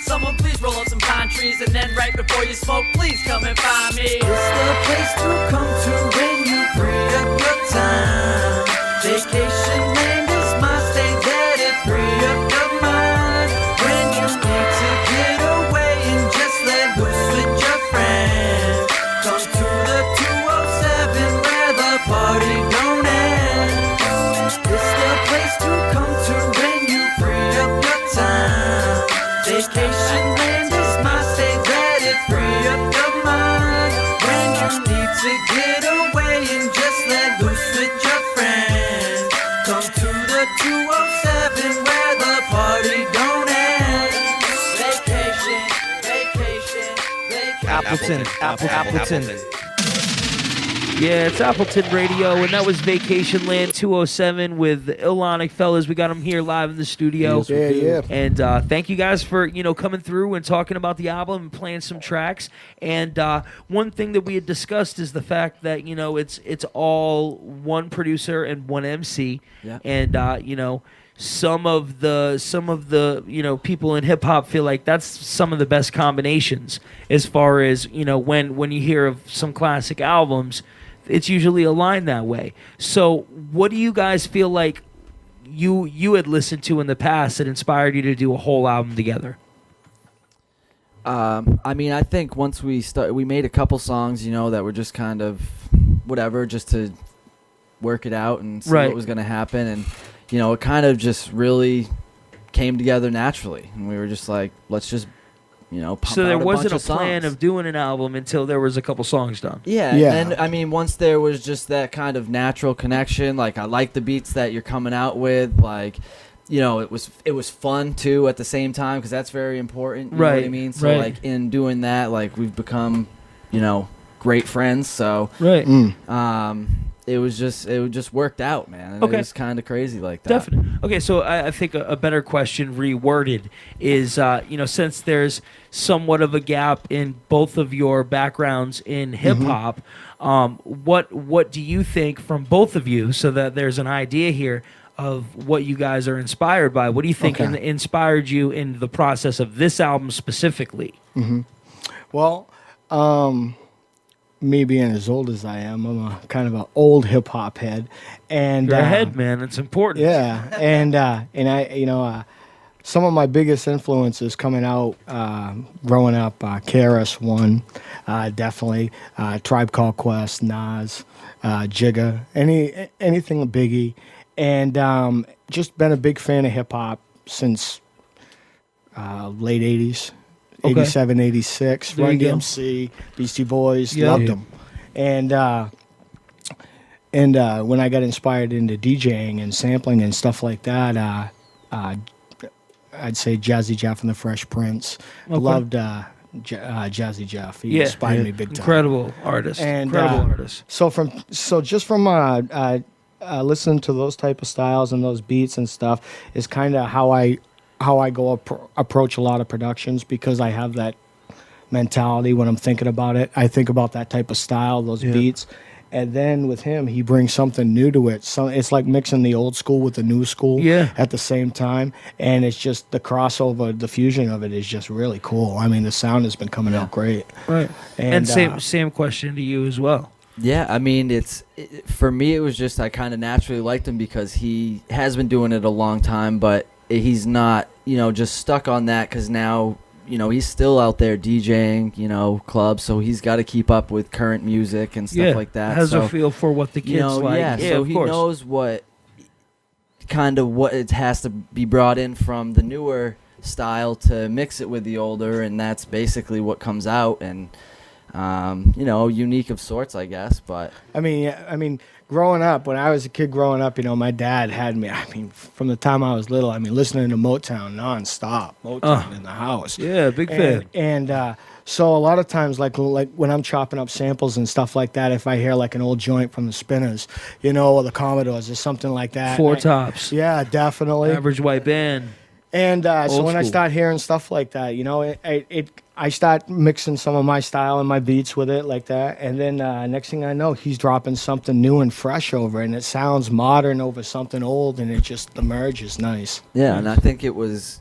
Someone please roll up some pine trees and then right before you smoke please come and find me. It's the place to come to when you free up your time. Vacation land is my state there to free up your mind. When you need to get away and just let loose with your friends. Come to the 207 where the party don't end. It's the place to come to when you free up your time. Vacation land is my state there to free up your mind. When you need to get away and just let loose with your friends. Come to the 207 where the party don't end. Vacation, vacation, vacation. Appleton. Yeah, it's Appleton Radio, and that was Vacation Land 207 with Illonic, fellas. We got them here live in the studio. Yeah. And thank you guys for coming through and talking about the album and playing some tracks. And one thing that we had discussed is the fact that it's all one producer and one MC. Yeah. And some of the people in hip hop feel like that's some of the best combinations as far as when you hear of some classic albums. It's usually aligned that way. So what do you guys feel like you had listened to in the past that inspired you to do a whole album together? I think once we made a couple songs, that were just kind of whatever, just to work it out and see what was going to happen. And, it kind of just really came together naturally. And we were just like, let's just pump so there out wasn't a bunch of plan songs. of doing an album until there was a couple songs done. Yeah. And once there was just that kind of natural connection, like I like the beats that you're coming out with, like it was fun too at the same time because that's very important. You know what I mean? So like in doing that, like we've become great friends. So it just worked out, man. And it was kind of crazy like that. Definitely. Okay, so I think a better question reworded is, since there's somewhat of a gap in both of your backgrounds in hip-hop, what do you think from both of you, so that there's an idea here of what you guys are inspired by? What do you think inspired you in the process of this album specifically? Well, me being as old as I am, I'm a kind of an old hip hop head, and you're a head, man. It's important. Yeah, and I, some of my biggest influences coming out growing up, KRS-One, definitely, Tribe Called Quest, Nas, Jigga, anything Biggie, and just been a big fan of hip hop since late '80s. 87, 86, Run DMC, Beastie Boys, loved them. And when I got inspired into DJing and sampling and stuff like that, I'd say Jazzy Jeff and the Fresh Prince. Loved Jazzy Jeff. He inspired me big time. Incredible artist. Incredible artist. So just from listening to those type of styles and those beats and stuff is kind of how I go approach a lot of productions, because I have that mentality when I'm thinking about it. I think about that type of style, those beats. And then with him, he brings something new to it. So it's like mixing the old school with the new school at the same time. And it's just the crossover, the fusion of it is just really cool. I mean, the sound has been coming out great. Right. And same question to you as well. Yeah, I mean, for me, it was just I kind of naturally liked him because he has been doing it a long time, but he's not, just stuck on that, because now, he's still out there DJing, clubs, so he's got to keep up with current music and stuff like that. Has a feel for what the kids like. Yeah, so he knows what it has to be brought in from the newer style to mix it with the older, and that's basically what comes out. And unique of sorts, I guess. But I mean, growing up, when I was a kid growing up, my dad had me. I mean, from the time I was little, listening to Motown nonstop, Motown in the house. Yeah, big fan. And so a lot of times, like when I'm chopping up samples and stuff like that, if I hear like an old joint from the Spinners, or the Commodores or something like that. Four Tops. Yeah, definitely. Average White Band. And so when I school. start hearing stuff like that, I start mixing some of my style and my beats with it like that. And then next thing I know, he's dropping something new and fresh over it, and it sounds modern over something old, and it just, the merge is nice. Yeah, and I think it was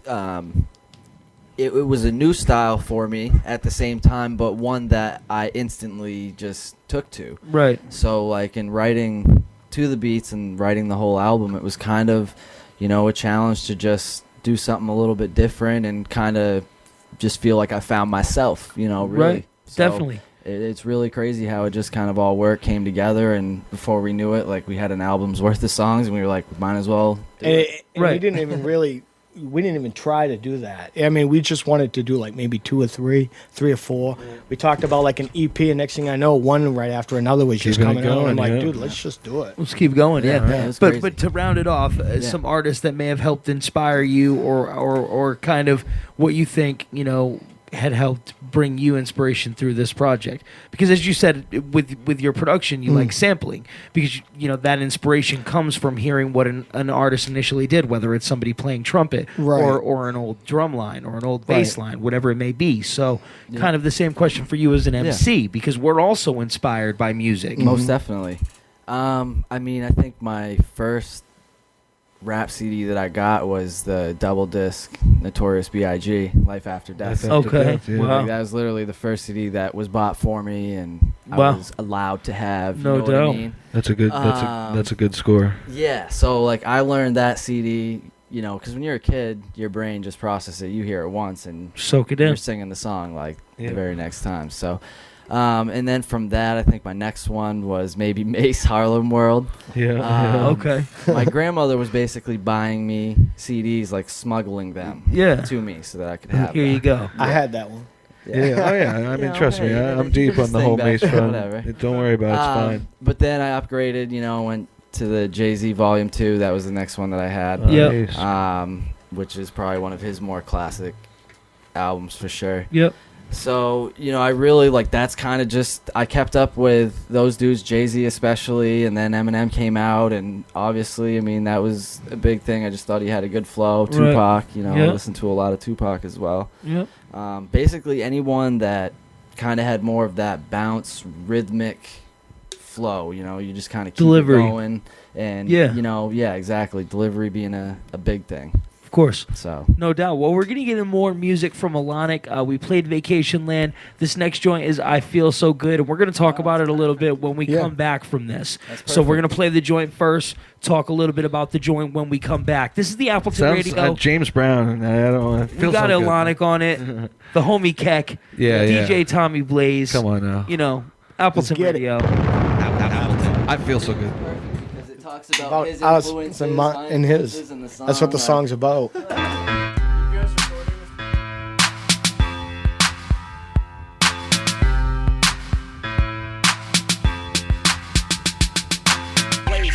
it was a new style for me at the same time, but one that I instantly just took to. Right. So like in writing to the beats and writing the whole album, it was kind of, a challenge to just do something a little bit different and kind of just feel like I found myself, really. Right, So definitely. It's really crazy how it just kind of all came together, and before we knew it, like we had an album's worth of songs, and we were like, might as well do it. And we didn't even try to do that. I mean, we just wanted to do like maybe 2 or 3 or 4. We talked about like an EP, and next thing I know, one right after another was just coming out. I'm like, dude, let's just do it. Let's keep going. Yeah. It's But crazy. but to round it off, some artists that may have helped inspire you, or kind of what you think had helped bring you inspiration through this project, because as you said with your production, you like sampling, because that inspiration comes from hearing what an artist initially did, whether it's somebody playing trumpet or an old drum line or an old bass line, whatever it may be. So kind of the same question for you as an MC, because we're also inspired by music. Most definitely. I think my first rap CD that I got was the double disc Notorious B.I.G. Life After Death. Okay. Wow. Like, that was literally the first CD that was bought for me, and I was allowed to have. No doubt. What I mean? That's a good. That's a good score. Yeah. So like I learned that CD. Because when you're a kid, your brain just processes it. You hear it once and soak it in. You're singing the song like the very next time. So. And then from that, I think my next one was maybe Mace Harlem World. Okay. My grandmother was basically buying me CDs, like smuggling them to me so that I could have Here them. you go. I had that one. I mean, trust me, I'm deep on the whole Mace front. Don't worry about it, it's fine. But then I upgraded, went to the Jay-Z Volume 2. That was the next one that I had. Which is probably one of his more classic albums for sure. Yep. So, I really, that's kind of just, I kept up with those dudes, Jay-Z especially, and then Eminem came out, and obviously, that was a big thing. I just thought he had a good flow. Tupac, I listened to a lot of Tupac as well. Yep. Basically, anyone that kind of had more of that bounce, rhythmic flow, you just kind of keep it going. And, exactly. Delivery being a big thing. Of course. So no doubt. Well, we're going to get in more music from Illonic. We played Vacation Land. This next joint is I Feel So Good, and we're going to talk about it a little bit when we come back from this. So we're going to play the joint first, talk a little bit about the joint when we come back. This is the Appleton Radio. James Brown. I don't We got so Illonic on it. The homie Keck. DJ Tommy Blaze. Come on now. Appleton Radio. I Feel So Good. Talks about his us influences, and his. in the song, That's what the song's about.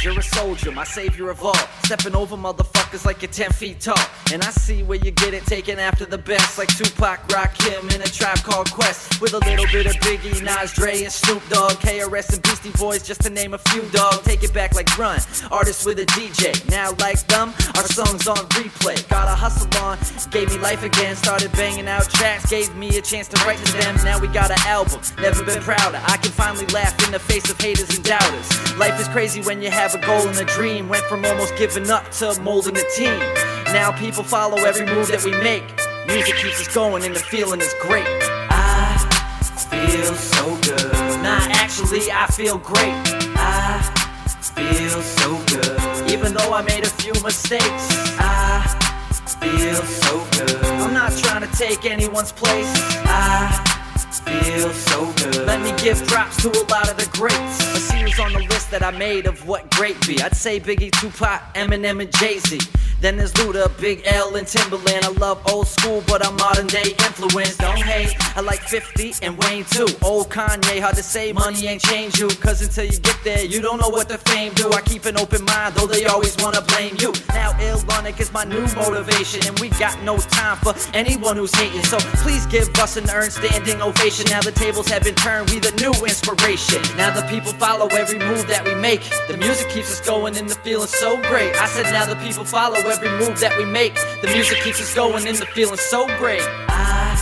You're a soldier, my savior of all. Stepping over motherfuckers like you're 10 feet tall. And I see where you get it, taken after the best. Like Tupac, Rakim, in a Tribe Called Quest. With a little bit of Biggie, Nas, Dre, and Snoop Dogg. KRS and Beastie Boys, just to name a few, dog. Take it back like Run, artists with a DJ. Now like them, our songs on replay. Got a hustle on, gave me life again. Started banging out tracks, gave me a chance to write to them. Now we got an album, never been prouder. I can finally laugh in the face of haters and doubters. Life is crazy when you have a goal and a dream. Went from almost giving up to molding a team. Now people follow every move that we make. Music keeps us going and the feeling is great. I feel so good. Nah, actually I feel great. I feel so good. Even though I made a few mistakes, I feel so good. I'm not trying to take anyone's place. I feel so good. Let me give props to a lot of the greats. A series on the list list that I made of what great be. I'd say Biggie, Tupac, Eminem, and Jay-Z. Then there's Luda, Big L, and Timberland. I love old school, but I'm modern day influence. Don't hate, I like 50 and Wayne too. Old Kanye, hard to say, money ain't changed you. Cause until you get there, you don't know what the fame do. I keep an open mind, though they always wanna blame you. Now Illonic is my new motivation, and we got no time for anyone who's hating. So please give us an earned standing ovation. Now the tables have been turned, we the new inspiration. Now the people follow every move that we make. The music keeps us going and the feeling so great. I said now the people follow every move that we make. The music keeps us going and the feeling so great. I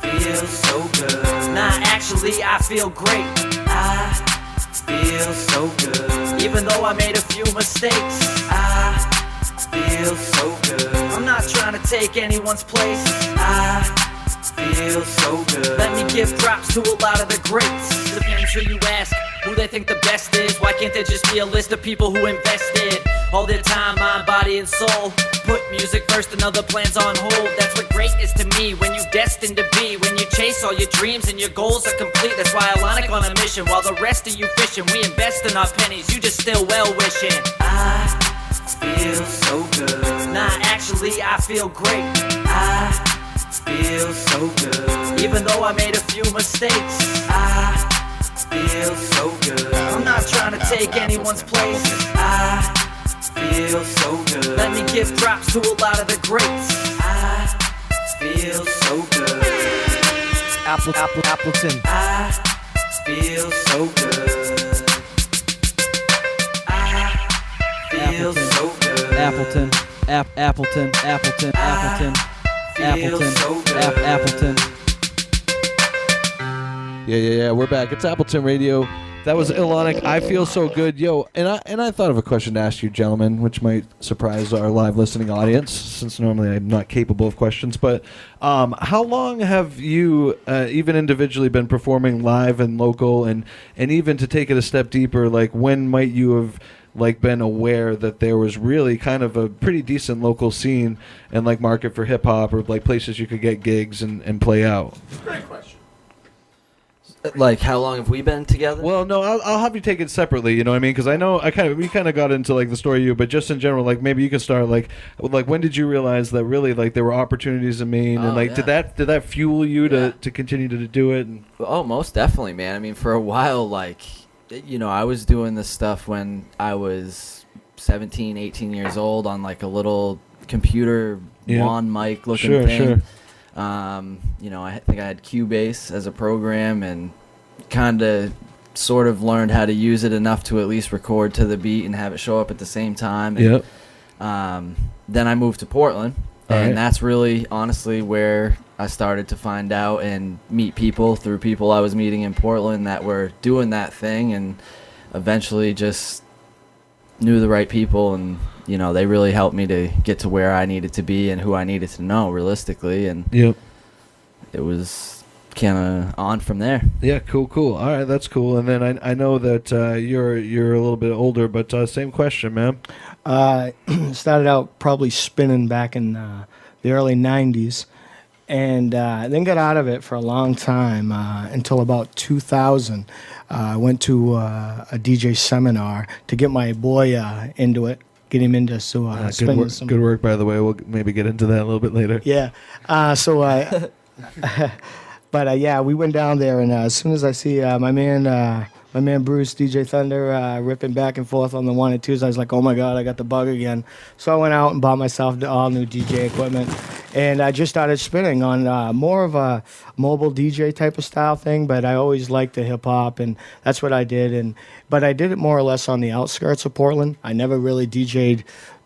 feel so good. Nah, actually I feel great. I feel so good. Even though I made a few mistakes, I feel so good. I'm not trying to take anyone's place. I feel so good. Let me give props to a lot of the greats. Depends who you ask, who they think the best is. Why can't there just be a list of people who invested all their time, mind, body, and soul? Put music first and other plans on hold. That's what great is to me, when you destined to be. When you chase all your dreams and your goals are complete. That's why Illonic on a mission, while the rest of you fishing. We invest in our pennies, you just still well-wishing. I feel so good. Nah, actually I feel great. I feel so good. Even though I made a few mistakes, I feel so good. I'm not trying to take anyone's place. I feel so good. Let me give props to a lot of the greats. I feel so good. Appleton. I feel so good. I feel so good. Appleton. Appleton. Yeah. We're back. It's Appleton Radio. That was Illonic. I feel so good, yo. And I thought of a question to ask you, gentlemen, which might surprise our live listening audience, since normally I'm not capable of questions. But how long have you, even individually, been performing live and local, and even to take it a step deeper, like when might you have been aware that there was really kind of a pretty decent local scene and market for hip hop, or places you could get gigs and play out? Great question. Like, how long have we been together? Well, no, I'll have you take it separately. You know what I mean? Because I know we kind of got into the story of you, but just in general, maybe you can start when did you realize that really there were opportunities in Maine, and yeah. did that fuel you to continue to do it? And oh, most definitely, man. I mean, for a while, I was doing this stuff when I was 17, 18 years old on a little computer lawn mic looking thing. Sure. I think I had Cubase as a program, and kind of sort of learned how to use it enough to at least record to the beat and have it show up at the same time. And, then I moved to Portland, and that's really honestly where I started to find out and meet people through people I was meeting in Portland that were doing that thing, and eventually just knew the right people, and they really helped me to get to where I needed to be and who I needed to know realistically, and it was kind of on from there. Yeah, cool. All right, that's cool. And then I know that you're a little bit older, but same question, man. Started out probably spinning back in the early 90s, and then got out of it for a long time until about 2000. I went to a DJ seminar to get my boy into it. Get him into spinning some. Good work, by the way. We'll maybe get into that a little bit later. Yeah. But we went down there, and as soon as I see my man Bruce, DJ Thunder, ripping back and forth on the 1 and 2s, I was like, oh my God, I got the bug again. So I went out and bought myself all new DJ equipment, and I just started spinning on more of a mobile DJ type of style thing, but I always liked the hip hop, and that's what I did. But I did it more or less on the outskirts of Portland. I never really DJ'd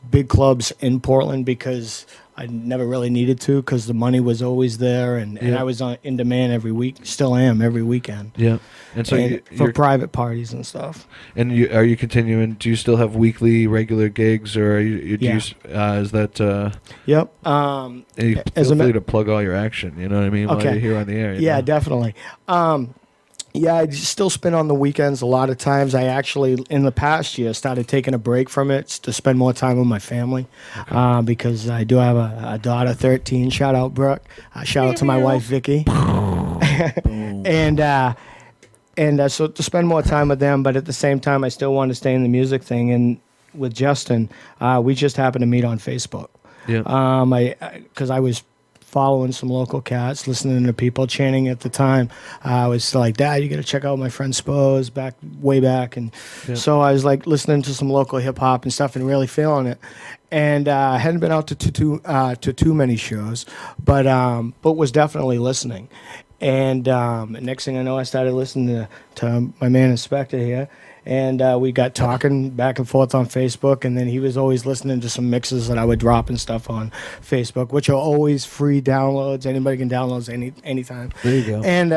big clubs in Portland because I never really needed to, because the money was always there, and I was in demand every week. Still am every weekend. Yeah, and so for private parties and stuff. And are you continuing? Do you still have weekly regular gigs, or are you? Is that? Yep. Feel free to plug all your action. You know what I mean? Okay. While you're here on the air. Yeah, definitely. I still spin on the weekends a lot of times. I actually, in the past year, started taking a break from it to spend more time with my family, because I do have a daughter, 13. Shout out, Brooke. Shout out to my wife, Vicky. And And so to spend more time with them, but at the same time, I still want to stay in the music thing. And with Justin, we just happened to meet on Facebook. Yeah. Because I was following some local cats, listening to people chanting at the time. I was like, Dad, you got to check out my friend Spose way back. And so I was like listening to some local hip hop and stuff and really feeling it. And I hadn't been out to too many shows, but was definitely listening. And next thing I know, I started listening to my man Inspektah here. And we got talking back and forth on Facebook, and then he was always listening to some mixes that I would drop and stuff on Facebook, which are always free downloads. Anybody can download anytime. There you go. And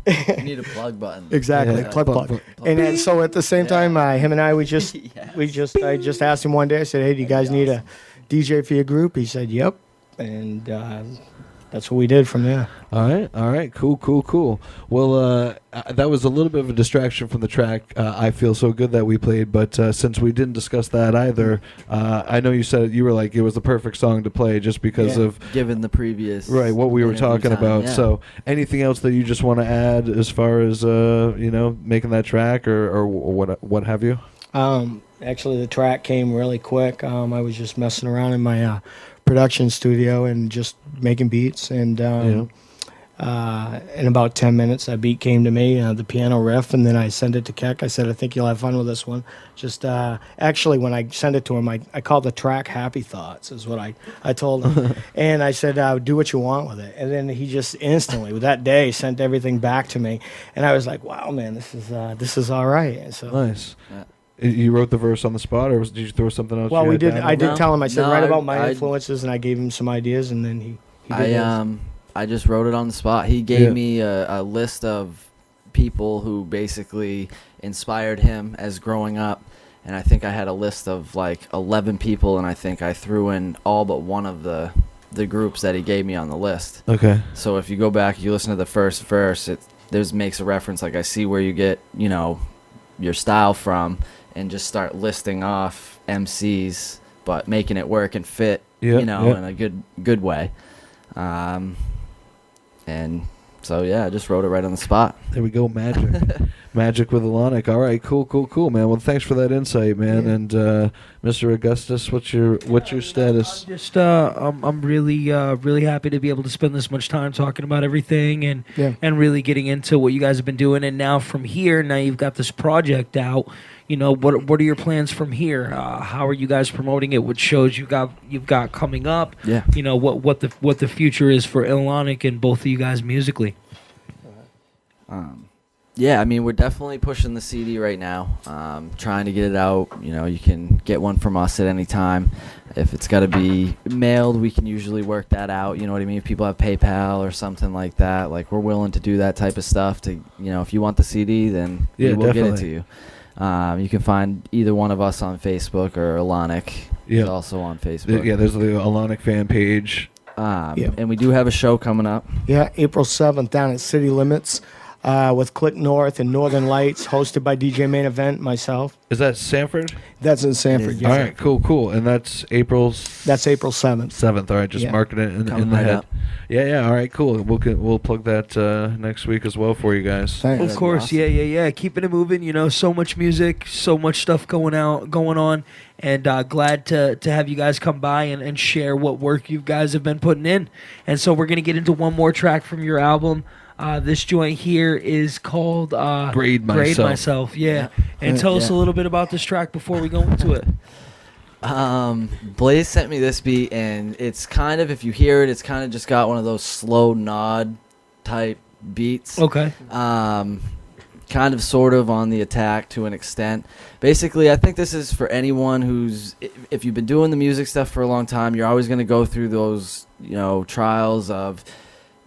you need a plug button. Exactly, Yeah. plug. And then, so at the same time, him and I, I just asked him one day. I said, "Hey, do you guys need a DJ for your group?" He said, "Yep," and that's what we did from there. All right, cool. Well, that was a little bit of a distraction from the track. I Feel So Good that we played, but since we didn't discuss that either, I know you said you were like it was the perfect song to play just because of given the previous what we were talking about. Yeah. So, anything else that you just want to add as far as making that track or what have you? Actually, the track came really quick. I was just messing around in my production studio and just making beats, and in about 10 minutes that beat came to me, the piano riff, and then I sent it to Keck. I said, I think you'll have fun with this one. Just actually, when I sent it to him, I called the track Happy Thoughts is what I told him. And I said, do what you want with it. And then he just instantly, with that day, sent everything back to me, and I was like, wow, man, this is all right. And so nice. You wrote the verse on the spot, or did you throw something else? Well, we did. I did tell him. I said, write about my I influences, and I gave him some ideas, and then he did his. I just wrote it on the spot. He gave me a list of people who basically inspired him as growing up, and I think I had a list of like 11 people, and I think I threw in all but one of the groups that he gave me on the list. Okay. So if you go back, you listen to the first verse, makes a reference like I see where you get your style from. And just start listing off MCs, but making it work and fit, in a good way. And so I just wrote it right on the spot. There we go, magic with Illonic. All right, cool, man. Well, thanks for that insight, man. And Mr. Augustus, what's your status? I'm really happy to be able to spend this much time talking about everything and really getting into what you guys have been doing. And now from here, you've got this project out. What are your plans from here? How are you guys promoting it? What shows you've got coming up? Yeah. What the future is for Illonic and both of you guys musically. We're definitely pushing the CD right now. Trying to get it out. You can get one from us at any time. If it's got to be mailed, we can usually work that out. You know what I mean? If people have PayPal or something like that, like we're willing to do that type of stuff. To if you want the CD, then we will get it to you. You can find either one of us on Facebook, or Illonic is also on Facebook. There's the Illonic fan page. And we do have a show coming up. Yeah, April 7th down at City Limits with Click North and Northern Lights, hosted by DJ Main Event, myself. Is that Sanford? That's in Sanford, yeah. All right, cool. And that's April 7th. 7th, all right, just marking it in the head. Yeah, all right, cool. We'll plug that next week as well for you guys. Thanks. Of course, awesome. Yeah. Keeping it moving, so much music, so much stuff going on, and glad to have you guys come by and share what work you guys have been putting in. And so we're going to get into one more track from your album. This joint here is called Grade Myself. Yeah. And tell us a little bit about this track before we go into it. Blaze sent me this beat, and it's kind of, if you hear it, it's kind of just got one of those slow nod type beats. Okay. Kind of sort of on the attack to an extent. Basically, I think this is for anyone who's, if you've been doing the music stuff for a long time, you're always going to go through those, trials of,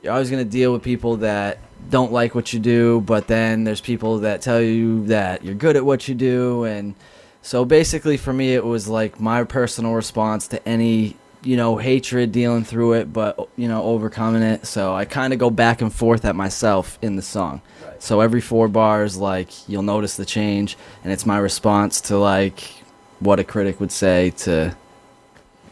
you're always going to deal with people that don't like what you do, but then there's people that tell you that you're good at what you do. And so basically for me, it was like my personal response to any, hatred, dealing through it, but, overcoming it. So I kind of go back and forth at myself in the song. Right. So every 4 bars, you'll notice the change, and it's my response to, what a critic would say to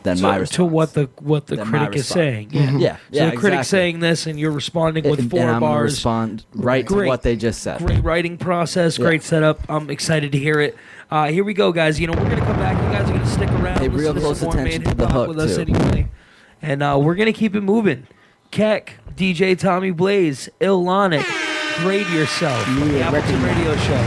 than my response. To what the Than my critic is response. saying. Yeah. Yeah, So yeah, the critic's exactly. saying this, and you're responding with And 4 I'm gonna bars. respond right to what they just said. Great writing process, Yeah. great setup. I'm excited to hear it. Here we go, guys. You know, we're gonna come back. You guys are gonna stick around. Pay real listen to close some more attention Made to the Hip Hop hook, with us too. anyway. And we're gonna keep it moving. Keck, DJ Tommy Blaze, Illonic, Grade Yourself, the Appleton Radio Show.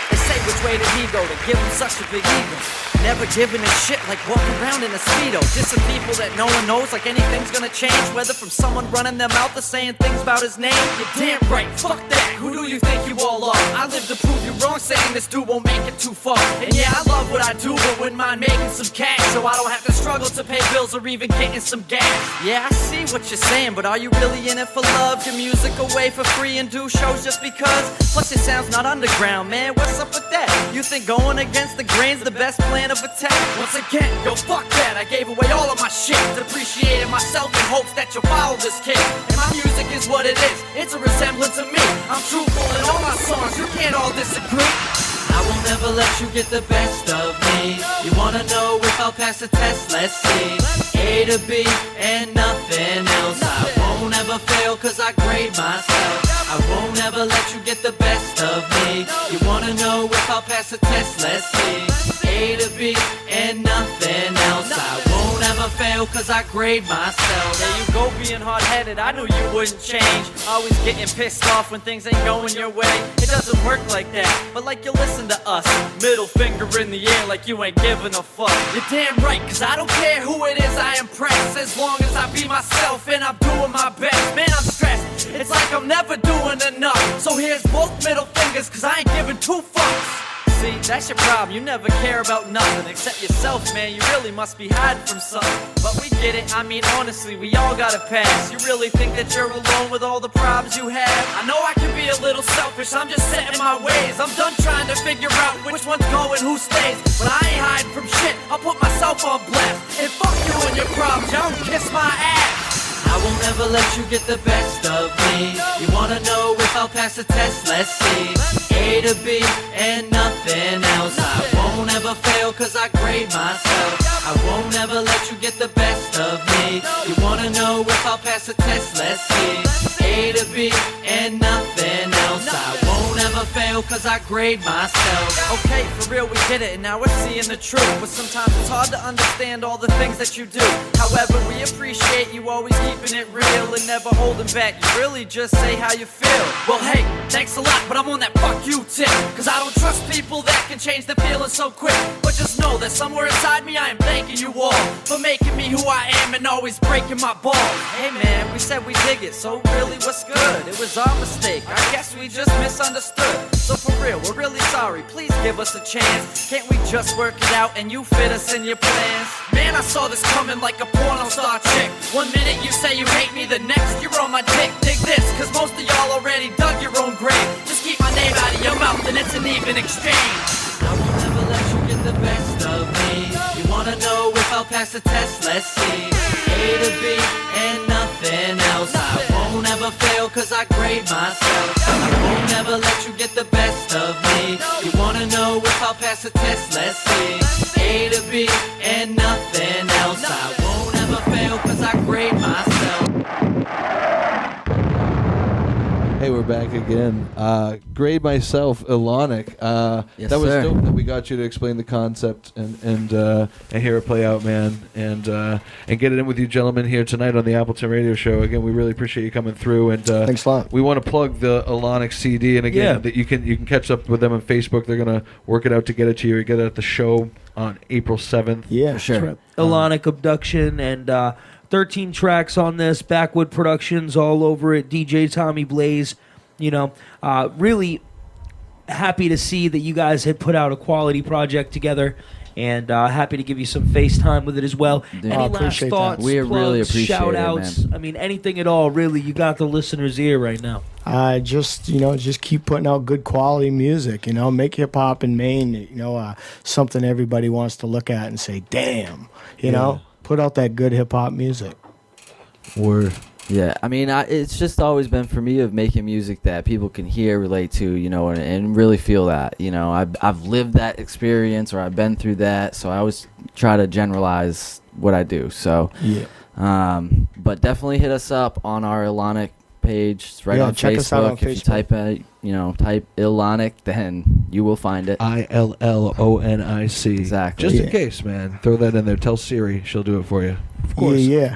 They say which way did he go to give him such a big ego? Never giving a shit like walking around in a Speedo. Dissing people that no one knows like anything's gonna change. Whether from someone running their mouth or saying things about his name. You're damn right, fuck that. Who do you think you all are? I live to prove you wrong, saying this dude won't make it too far. And yeah, I love what I do, but wouldn't mind making some cash. So I don't have to struggle to pay bills or even getting some gas. Yeah, I see what you're saying, but are you really in it for love? Give music away for free and do shows just because? Plus it sounds not underground, man, what's up with that? You think going against the grain's the best plan of attack? Once again, yo, fuck that. I gave away all of my shit, depreciated myself in hopes that you'll follow this kid. And my music is what it is, it's a resemblance of me. I'm truthful in all my songs, you can't all disagree. I will never let you get the best of me. You wanna know if I'll pass the test? Let's see. A to B and nothing else. I won't ever fail cause I grade myself. I won't ever let you get the best of me. You wanna know if I'll pass the test? Let's see. A to B and nothing else. I won't ever fail cause I grade myself. There you go being hard-headed, I knew you wouldn't change. Always getting pissed off when things ain't going your way. It doesn't work like that, but like you listen to us. Middle finger in the air like you ain't giving a fuck. You're damn right, cause I don't care who it is I impress. As long as I be myself and I'm doing my best. Man, I'm stressed, it's like I'm never doing enough. So here's both middle fingers, cause I ain't giving 2 fucks. See, that's your problem, you never care about nothing except yourself, man, you really must be hiding from something. But we get it, I mean honestly, we all got a past. You really think that you're alone with all the problems you have? I know I can be a little selfish, I'm just set in my ways. I'm done trying to figure out which one's going, who stays. But I ain't hiding from shit, I'll put myself on blast. And fuck you and your problems, y'all can kiss my ass. I will never let you get the best of me. You wanna know if I'll pass the test? Let's see. A to B and nothing else. I won't ever fail cause I grade myself. I won't ever let you get the best of me. You wanna know if I'll pass the test? Let's see. A to B and nothing else. I won't ever fail cause I grade myself. Okay, for real we get it and now we're seeing the truth. But sometimes it's hard to understand all the things that you do. However, we appreciate you always keeping it real and never holding back. You really just say how you feel. Well, hey, thanks a lot, but I'm on that fuck you tip. Cause I don't trust people that can change their feelings so quick. But just know that somewhere inside me I am thanking you all for making me who I am and always breaking my balls. Hey man, we said we dig it, so really what's good? It was our mistake, I guess we just misunderstood. So for real, we're really sorry, please give us a chance. Can't we just work it out and you fit us in your plans? Man, I saw this coming like a porno star chick. One minute you say you hate me, the next you're on my dick. Dig this, cause most of y'all already dug your own grave. Just keep my name out of your mouth and it's an even exchange. I will never let you get the best of me. You wanna know if I'll pass the test? Let's see. A to B and nothing else. I won't ever fail cause I grade myself. I won't ever let you get the best of me. You wanna know if I'll pass the test? Let's see. A to B and nothing else. I won't ever fail cause I grade myself. Hey, we're back again. Grade myself, Illonic. Yes, that was sir. dope that we got you to explain the concept and hear it play out, man, and get it in with you gentlemen here tonight on the Appleton Radio Show. Again, we really appreciate you coming through. And thanks a lot. We want to plug the Illonic CD, and again, that you can catch up with them on Facebook. They're gonna work it out to get it to you. You get it at the show on April 7th. Yeah, for sure. Right. Illonic, Abduction, and 13 tracks on this. Backwudz Productions all over it. DJ Tommy Blaze. You know, really happy to see that you guys had put out a quality project together, and happy to give you some FaceTime with it as well. Dude, Any last thoughts, we plugs, really appreciate shout it, outs? man. I mean, anything at all, really. You got the listener's ear right now. Just keep putting out good quality music. You know, make hip hop in Maine. You know, something everybody wants to look at and say, "Damn!" You know, put out that good hip hop music. Word. Yeah, I mean, it's just always been for me of making music that people can hear, relate to, you know, and really feel that. You know, I've lived that experience, or I've been through that, so I always try to generalize what I do. So, yeah. But definitely hit us up on our Illonic page. It's right on check Facebook. us out on If you type Illonic, then you will find it. ILLONIC. Exactly. Just in case, man. Throw that in there. Tell Siri. She'll do it for you. Of course. Yeah.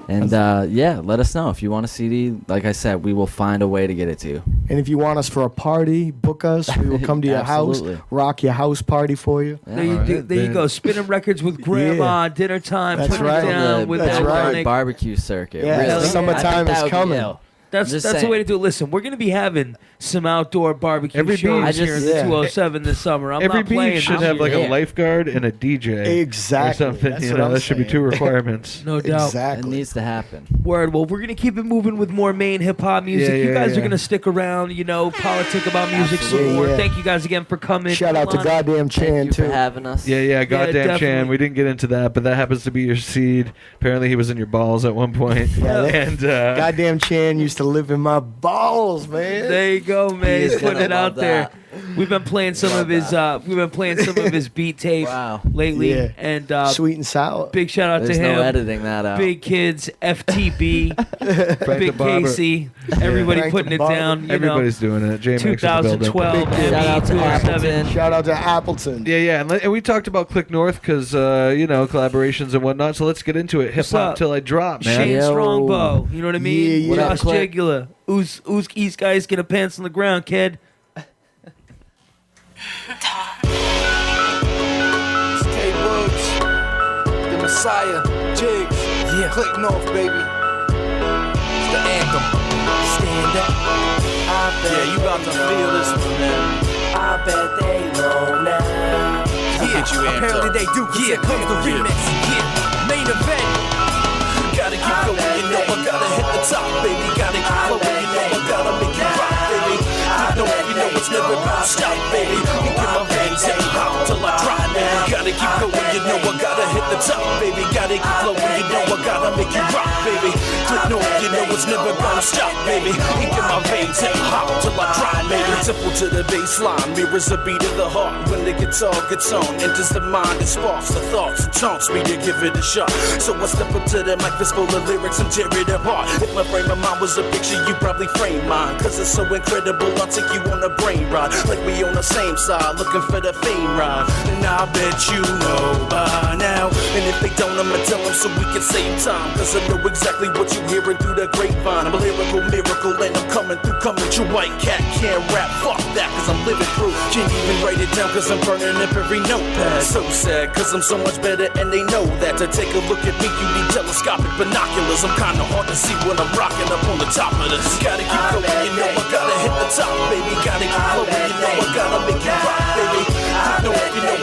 And let us know if you want a CD. Like I said, we will find a way to get it to you. And if you want us for a party, book us. We will come to your house, rock your house party for you. There you go. Spinning records with grandma, dinner time, That's putting right. it down with That's right. Barbecue circuit. Yeah, really. summertime is coming. That's the way to do it. Listen, we're going to be having some outdoor barbecue shows here in the 207 this summer. Every beach should have like a lifeguard and a DJ. Exactly. Or something. That should be 2 requirements. No doubt. Exactly. It needs to happen. Word. Well, we're going to keep it moving with more Maine hip-hop music. You guys are going to stick around, politic about music some more. Thank you guys again for coming. Shout out to Goddamn Chan, too. For having us. Yeah, Goddamn Chan. We didn't get into that, but that happens to be your seed. Apparently he was in your balls at one point. And Goddamn Chan used to live in my balls, man. There you go, man. He's putting it out there. We've been playing some of his beat tapes lately, and Sweet and Sour. Big shout out There's to him. no editing that out. Big Kids, FTB, Big Casey, everybody Frank putting the it Barber. down. Everybody's doing it. J-Max at the building. 2012. Shout out to Appleton. Shout out to Appleton. Yeah, and we talked about Click North because collaborations and whatnot. So let's get into it. Hip hop up? till I drop, man. Shane Strongbow, you know what I mean? Yeah. Josh Jugular, who's East guys get a pants on the ground, kid. It's K-Bugs, the Messiah, Jigs, Click North, baby. It's the anthem. Stand up. You about to feel this one, man. I bet they know now. Apparently they do. Here comes the remix. Main event. Gotta keep going, I gotta hit the top, baby. Gotta keep flowing, I gotta make it rock, baby. It's never gonna stop, baby. You get my veins hot till I drop, man. Gotta keep going, I gotta hit the top, baby. Gotta keep flowing, I gotta make it rock, baby. Click North, it's never gonna stop, baby. You get my veins hot till I drop, baby. Simple to the baseline, mirrors the beat of the heart. When the guitar gets on, enters the mind and sparks the thoughts and taunts me to give it a shot. So I step up to the mic, fist full of lyrics and tear it apart. If my frame of mind was a picture, you probably frame mine. Cause it's so incredible, I'll take you on a brain ride. Like we on the same side, looking for the fame ride. And I bet you know by now. And if they don't, I'ma tell them so we can save time. Cause I know exactly what you're hearing through the grapevine. I'm a lyrical miracle and I'm coming through, coming true. White cat can't rap, fuck that, cause I'm living through. Can't even write it down cause I'm burning up every notepad. So sad, cause I'm so much better and they know that. To take a look at me, you need telescopic binoculars. I'm kinda hard to see when I'm rocking up on the top of this. Gotta keep going, I gotta hit the top, baby. Gotta keep flowing, I gotta make it rock, baby.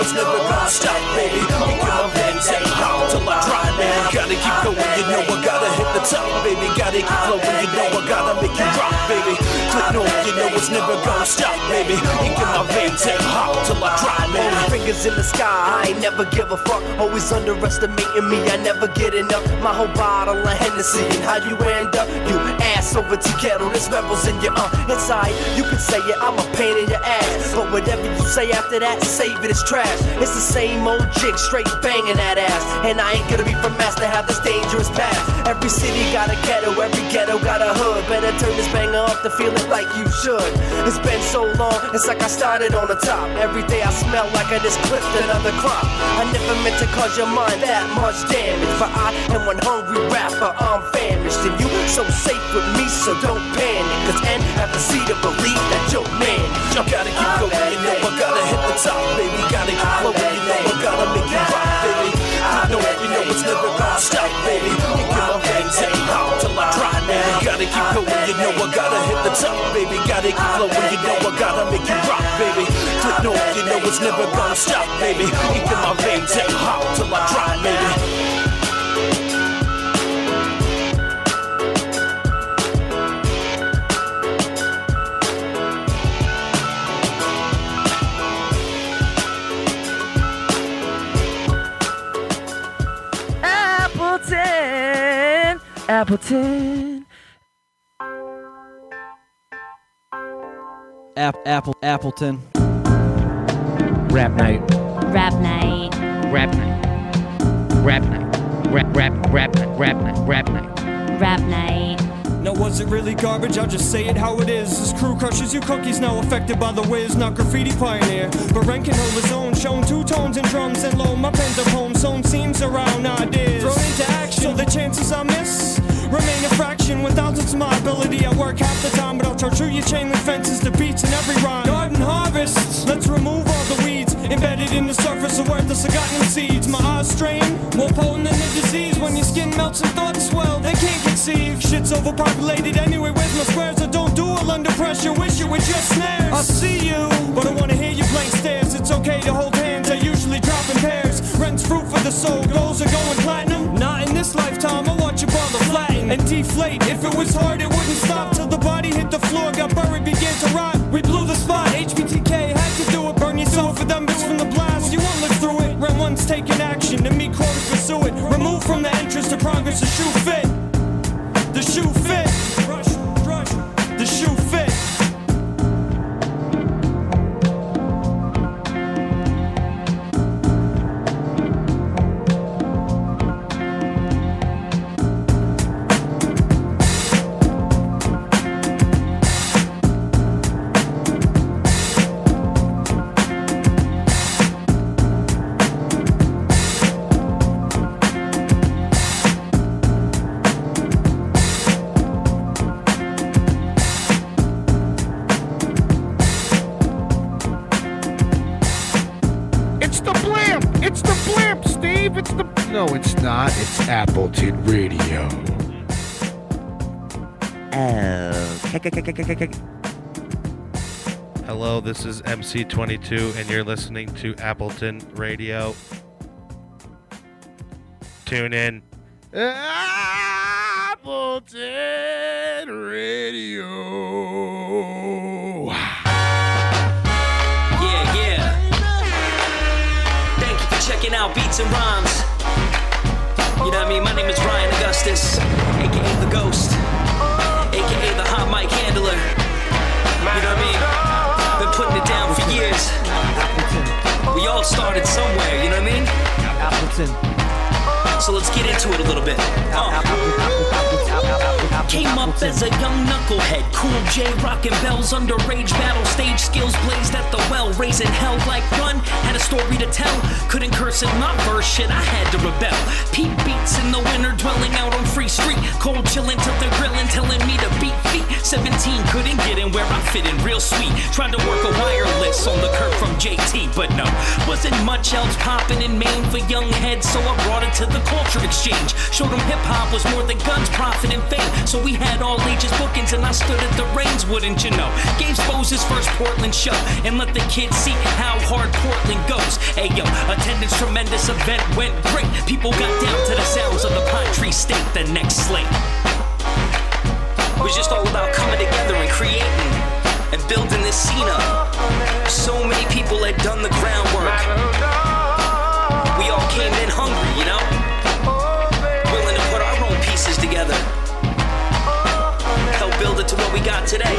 It's never gonna stop, baby. You get my veins hot till I drop, man. Gotta keep going, I gotta hit the top, baby. Gotta keep flowing, I gotta make it rock, baby. Click North, it's never gonna stop, baby. You get my veins hot till I drop, baby. Fingers in the sky, I ain't never give a fuck. Always underestimating me, I never get enough. My whole bottle of Hennessy, and how you end up, you ass over to kettle. There's rebels in your inside. You can say it, I'm a pain in your ass. But whatever you say after that, save it, it's trash. It's the same old jig, straight banging that ass. And I ain't gonna be from Mass to have this dangerous past. Every city got a ghetto, every ghetto got a hood. Better turn this banger up to feel it like you should. It's been so long, it's like I started on the top. Every day I smell like I just clipped another crop. I never meant to cause your mind that much damage, but I am one hungry rapper, I'm famished. And you so safe with me, so don't panic. Cause N have the C to believe that you're man. You gotta keep going, I gotta hit the top, baby. Gotta keep flowing, I gotta make it rock, baby. It's never gonna stop, baby. You get my veins hot till I drop, man. Gotta keep going, I gotta hit the top, baby. Gotta keep flowing, I gotta make it rock, baby. Click North, it's never gonna stop, baby. You get my veins hot till I drop, baby. Appleton. Appleton. Rap night. Rap night. Rap night. Rap night. Rap night. Rap night. Rap night. Now was it really garbage? I'll just say it how it is. This crew crushes you cookies, now affected by the whiz. Not graffiti pioneer, but Ren can hold his own. Shown two tones and drums and low. My pens are home, sewn seams around ideas. Thrown into action, so the chances I miss remain a fraction. With thousands of my ability, I work half the time, but I'll torture your chain link fences to beats in every rhyme. Garden harvest, let's remove all the weeds embedded in the surface of worthless forgotten seeds. My eyes strain, more potent than the disease. When your skin melts and thoughts swell, they can't conceive. Shit's overpopulated anyway, where's my squares? I don't duel under pressure, wish it with your snares. I see you, but I wanna hear your blank stares. It's okay to hold hands, I usually drop in pairs. Rent's fruit for the soul, goals are going platinum. Not in this lifetime, I want your brother flatten and deflate. If it was hard, it wouldn't stop till the body hit the floor, got buried, began to rot. We blew the spot, HBTK had to do it. Burn yourself for them bits from the blast, you won't live through it. Rent one's taking action, and me quoted pursue it. Remove from the entrance to progress, the shoe fit. The shoe fit. The shoe fit. No, it's not. It's Appleton Radio. Hello, this is MC22, and you're listening to Appleton Radio. Tune in. Appleton Radio. Yeah. Thank you for checking out Beats and Rhymes. You know what I mean? My name is Ryan Augustus, a.k.a. The Ghost, a.k.a. The Hot Mic Handler. You know what I mean? Been putting it down for years. We all started somewhere, you know what I mean? Appleton. So let's get into it a little bit. Came up as a young knucklehead, cool J rocking bells, underage battle stage skills blazed at the well, raising hell like run, had a story to tell, couldn't curse in my verse, shit, I had to rebel. Peep beats in the winter, dwelling out on Free Street, cold chilling till they're grilling, telling me to beat feet. 17 couldn't get in where I fit in, real sweet. Tried to work a wireless on the curb from JT, but no, wasn't much else popping in Maine for young heads, so I brought it to the culture exchange. Showed them hip hop was more than guns, profit, and fame. So we had all ages bookings, and I stood at the reins, wouldn't you know? Gave Spose's first Portland show, and let the kids see how hard Portland goes. Hey yo, attendance tremendous, event went great. People got down to the sounds of the Pine Tree State, the next slate. It was just all about coming together and creating and building this scene up. So many people had done the groundwork. We all came in hungry, you know? Willing to put our own pieces together. Help build it to what we got today.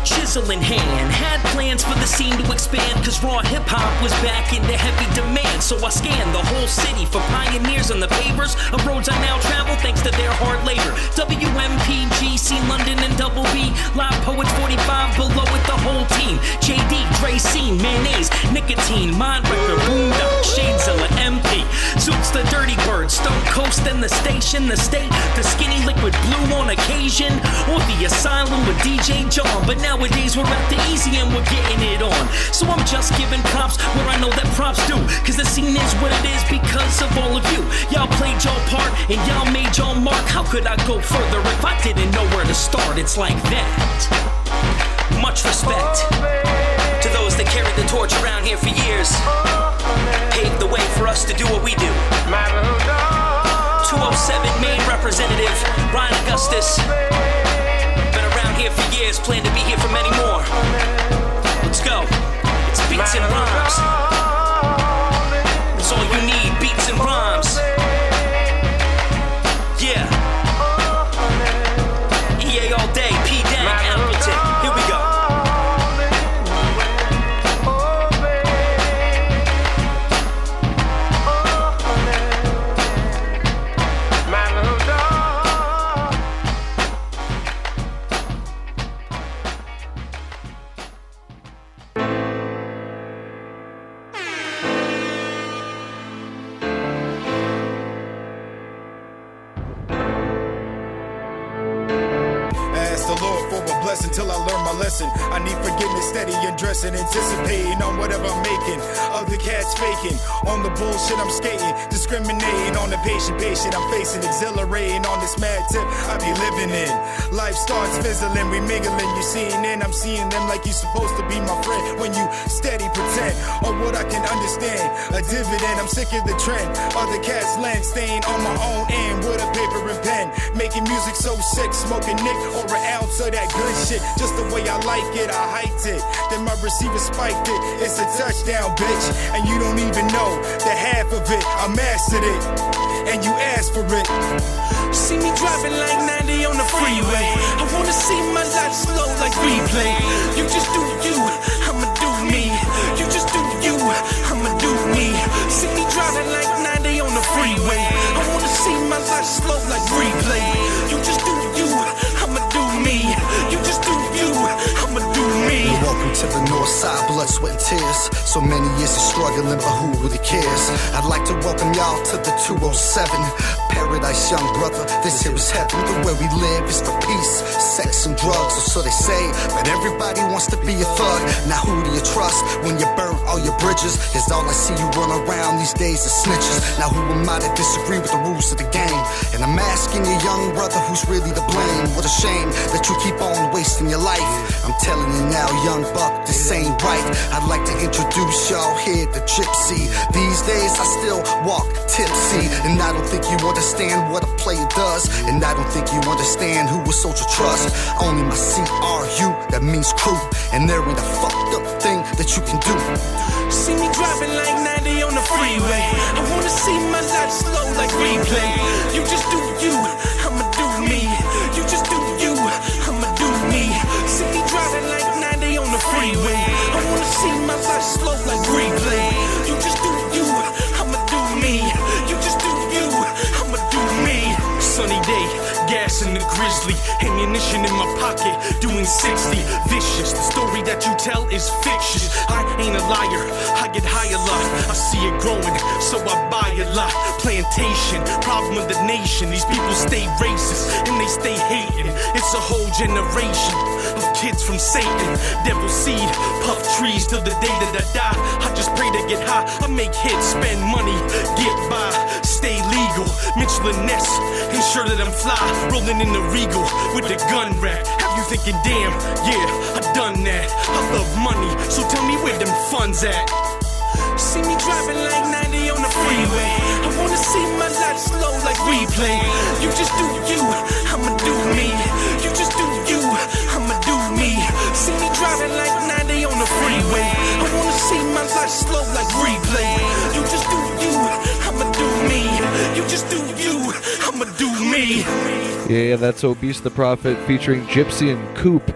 Chisel in hand, had plans for the scene to expand, cause raw hip-hop was back into heavy demand. So I scanned the whole city for pioneers on the pavers of roads I now travel thanks to their hard labor. WMPG, C London and Double B, Live Poets 45 below with the whole team. JD, Dre Scene, Mayonnaise, Nicotine, Mind Wrecker, Boondock, Shadezilla, MP, Zooks the Dirty Bird, Stone Coast and the Station, the State, the Skinny Liquid Blue on occasion, or the Asylum with DJ John. But nowadays we're at the easy and we're getting it on. So I'm just giving props where I know that props do, cause the scene is what it is because of all of you. Y'all played your part and y'all made your mark. How could I go further if I didn't know where to start? It's like that. Much respect to those that carried the torch around here for years, paved the way for us to do what we do. 207 Maine representative Ryan Augustus, been around here for years, plan to be here for many more. Let's go. It's Beats and Rhymes. That's all you need, Beats and Rhymes. Yeah. the Lord for a blessing till I learn my lesson. I need forgiveness, steady and dressing, anticipating on whatever I'm making. Other cats faking, on the bullshit I'm skating, discriminating on the patient I'm facing, exhilarating on this mad tip I be living in. Life starts fizzling, we mingling, you seeing in, I'm seeing them like you supposed to be my friend. When you steady pretend, or what I can understand, a dividend, I'm sick of the trend. Other cats land staying on my own end with a paper and pen, making music so sick, smoking Nick or an ounce of that good shit, just the way I like it, I hiked it, then my receiver spiked it, it's a touchdown, bitch, and you don't even know the half of it, I mastered it, and you asked for it. See me driving like 90 on the freeway. I wanna see my life slow like replay. You just do you, I'ma do me. You just do you, I'ma do me. See me driving like 90 on the freeway. I wanna see my life slow like replay. You just do you, I'ma do me. You just do you, I'ma do me. Welcome to the north side, blood, sweat, and tears. So many years of struggling, but who really cares? I'd like to welcome y'all to the 207 Paradise, young brother. This here is heaven. The way we live is for peace, sex, and drugs, or so they say. But everybody wants to be a thug. Now who do you trust when you burn all your bridges? Is all I see you run around these days is snitches. Now who am I to disagree with the rules of the game? And I'm asking you, young brother, who's really to blame? What a shame that you keep on wasting your life. I'm telling you now, young buck, this ain't right. I'd like to introduce y'all here to Gypsy. These days I still walk tipsy, and I don't think you understand what a player does, and I don't think you understand who a soldier trusts. Only my CRU, that means crew, and there ain't a fucked up thing that you can do. See me driving like 90 on the freeway. I wanna see my life slow like replay. You just do you, I'ma do me. You just do you, I'ma do me. See me driving like 90 on the freeway. I wanna see my life slow like replay. You just do you, I'ma do me. You just do you, I'ma do me. Sunny day, gas in the grizzly, ammunition in my pocket, doing 60. Vicious, the story that you tell is fictitious. I ain't a liar, I get high a lot. I see it growing, so I buy a lot. Plantation, problem of the nation. These people stay racist and they stay hating. It's a whole generation of kids from Satan. Devil seed, puff trees till the day that I die. I just pray to get high, I make hits, spend money, get by, stay legal. Mitchell and Ness, ensure that I'm fly, rolling in the Regal with the gun rack. Have you thinking, damn, yeah, I done that. I love money, so tell me where them funds at. See me driving like 90 on the freeway. I wanna see my life slow like replay. You just do you, I'ma do me. You just do you, I'ma do me. See me driving like 90 on the freeway. I wanna see my life slow like replay. You just do you, I'ma do me. You just do you, I'ma do me. Yeah, that's Obese the Prophet featuring Gypsy and Coop.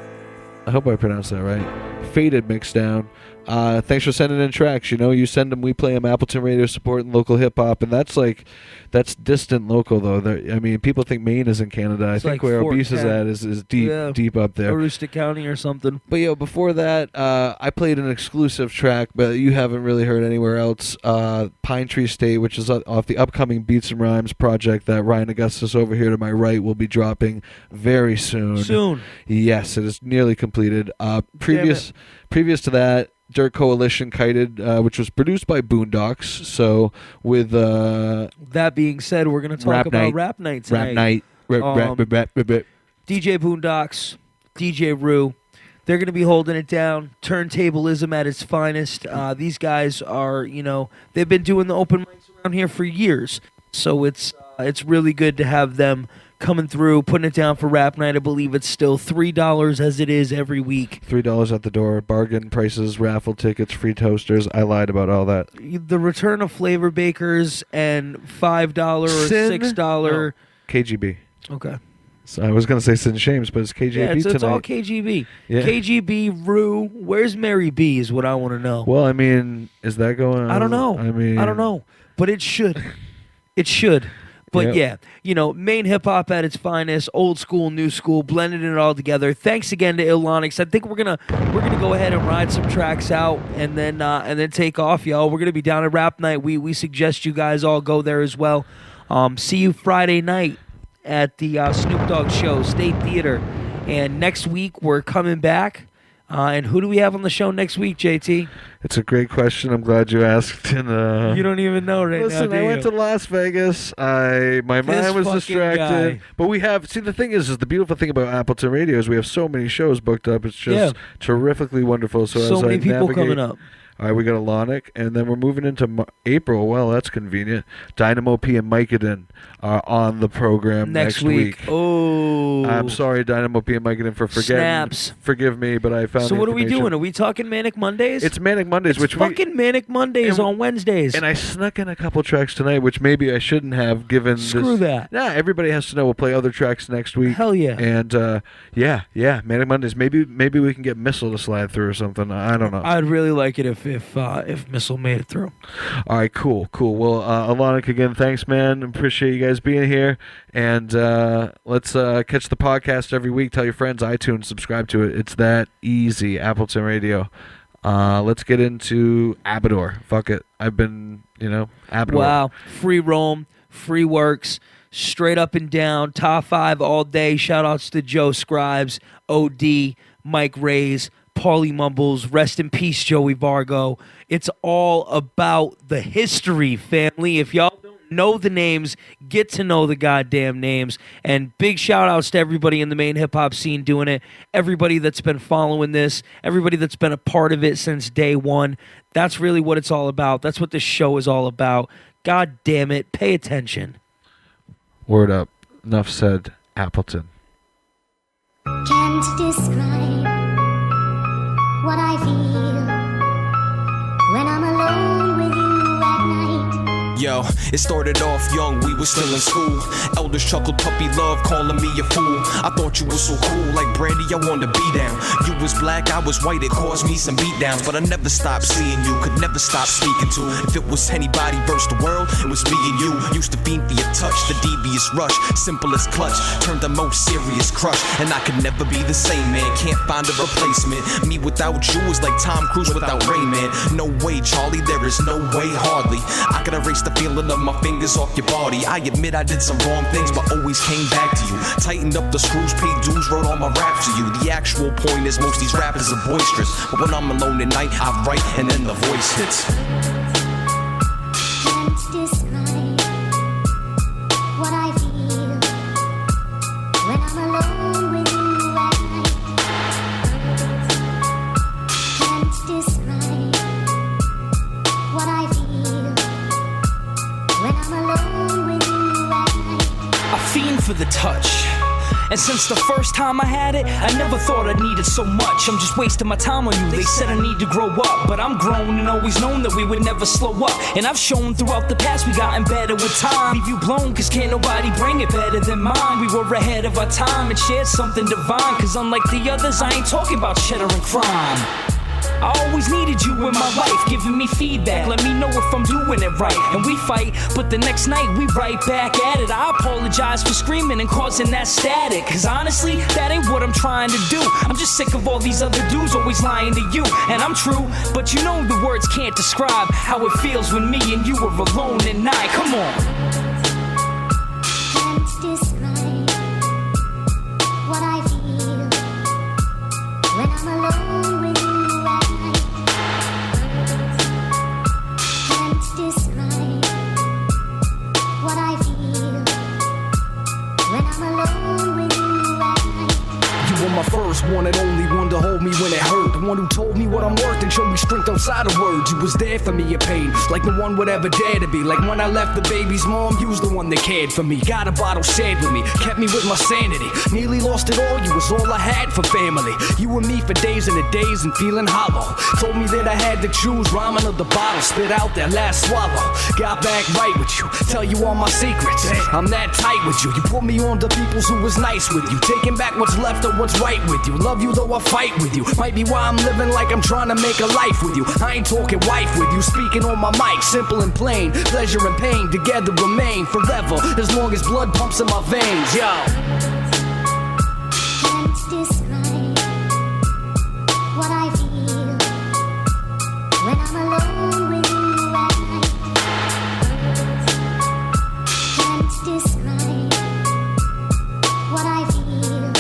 I hope I pronounced that right. Faded mixed down. Thanks for sending in tracks. You know, you send them, we play them. Appleton Radio supporting local hip hop, and that's distant local though. I mean, people think Maine is in Canada. It's I think like where Fort Obese is Kent. at is deep up there. Aroostook County or something. But before that, I played an exclusive track, but you haven't really heard anywhere else. Pine Tree State, which is off the upcoming Beats and Rhymes project that Ryan Augustus over here to my right will be dropping very soon. Soon. Yes, it is nearly completed. Previous to that, Dirt Coalition Kited, which was produced by Boondocks. So with that being said, we're going to talk about Rap Night tonight. Rap night. DJ Boondocks, DJ Rue, they're going to be holding it down. Turntablism at its finest. These guys are, they've been doing the open mics around here for years. So it's really good to have them coming through, putting it down for Rap Night. I believe it's still $3 as it is every week. $3 at the door, bargain prices, raffle tickets, free toasters. I lied about all that. The return of Flavor Bakers and $5 or $6. KGB. Okay. So I was going to say Sin Shames, but it's KGB yeah, tonight. It's all KGB. Yeah. KGB, Rue, where's Mary B is what I want to know. Well, I mean, is that going on? I don't know. I don't know. But it should. It should. But yeah, Maine hip hop at its finest, old school, new school, blending it all together. Thanks again to Illonic. I think we're gonna go ahead and ride some tracks out and then take off, y'all. We're gonna be down at Rap Night. We suggest you guys all go there as well. See you Friday night at the Snoop Dogg show, State Theater And next week, we're coming back. And who do we have on the show next week, JT? It's a great question. I'm glad you asked. And you don't even know right now, listen, do I went you? to Las Vegas. My mind was fucking distracted. guy. But we have, see, the thing is the beautiful thing about Appleton Radio is we have so many shows booked up. It's just terrifically wonderful. So as many I people navigate, coming up. All right, we got Illonic, and then we're moving into April. Well, that's convenient. Dynamo P and Mykedon are on the program next week. Oh. I'm sorry, Dynamo P and Mykedon, for forgetting. Snaps. Forgive me, but I found So the what are we information. doing? Are we talking Manic Mondays? It's Manic Mondays, It's which fucking Manic Mondays on Wednesdays. And I snuck in a couple tracks tonight, which maybe I shouldn't have given. Screw that. Nah, everybody has to know. We'll play other tracks next week. Hell yeah. And yeah, Manic Mondays. Maybe we can get Missile to slide through or something. I don't know. I'd really like it if Missile made it through. All right, cool. Well, Illonic, again, thanks, man. Appreciate you guys being here. And let's catch the podcast every week. Tell your friends, iTunes, subscribe to it. It's that easy. Appleton Radio. Let's get into Abador. Fuck it. I've been, Abador. Wow. Free roam, free works, straight up and down, top 5 all day. Shout outs to Joe Scribes, OD, Mike Rays, Paulie Mumbles, rest in peace, Joey Vargo. It's all about the history, family. If y'all don't know the names, get to know the goddamn names. And big shout outs to everybody in the main hip hop scene doing it. Everybody that's been following this, everybody that's been a part of it since day one. That's really what it's all about. That's what this show is all about. God damn it, pay attention. Word up. Enough said, Appleton. Can't describe what I feel when I'm alone with you at night. Yo, it started off young, we were still in school. Elders chuckled puppy love, calling me a fool. I thought you were so cool, like Brandy, I wanted to be down. You was black, I was white, it caused me some beatdowns. But I never stopped seeing you, could never stop speaking to. If it was anybody versus the world, it was me and you. Used to fiend for your touch, the devious rush. Simplest clutch, turned the most serious crush. And I could never be the same man, can't find a replacement. Me without you is like Tom Cruise without Rain Man. No way, Charlie, there is no way, hardly. I could erase the feeling of my fingers off your body. I admit I did some wrong things, but always came back to you. Tightened up the screws, paid dues, wrote all my raps to you. The actual point is most these rappers are boisterous, but when I'm alone at night, I write and then the voice hits. Can't describe what I feel when I'm alone with you at night. Can't describe what I feel when I'm alone with you at night. I fiend for the touch. And since the first time I had it, I never thought I needed so much. I'm just wasting my time on you. They said I need to grow up, but I'm grown and always known that we would never slow up. And I've shown throughout the past we gotten better with time. Leave you blown, cause can't nobody bring it better than mine. We were ahead of our time and shared something divine. Cause unlike the others, I ain't talking about cheddar and crime. I always needed you in my life, giving me feedback, let me know if I'm doing it right. And we fight, but the next night we right back at it. I apologize for screaming and causing that static, cause honestly, that ain't what I'm trying to do. I'm just sick of all these other dudes always lying to you. And I'm true, but you know the words can't describe how it feels when me and you are alone at night. Come on. Can't describe what I feel when I'm alone with you. Describe what I feel when I'm alone with you at night. You were my first one and only one to hold me when it hurt. The one who told me what I'm worth and showed me strength outside of words. You was there for me in pain, like no one would ever dare to be. Like when I left the baby's mom, you was the one that cared for me. Got a bottle shared with me, kept me with my sanity. Nearly lost it all, you was all I had for family. You and me for days and a days and feeling hollow. Told me that I had to choose, rhyming of the bottle, spit out that last swallow. Got back right with you, tell you all my secrets. I'm that tight with you, you put me on to peoples who was nice with you. Taking back what's left of what's right with you. Love you though I fight with you. Might be why I'm living like I'm trying to make a life with you. I ain't talking wife with you, speaking on my mic, simple and plain. Pleasure and pain together remain forever, as long as blood pumps in my veins, yo. Can't describe what I feel when I'm alone with you at night. Can't describe what I feel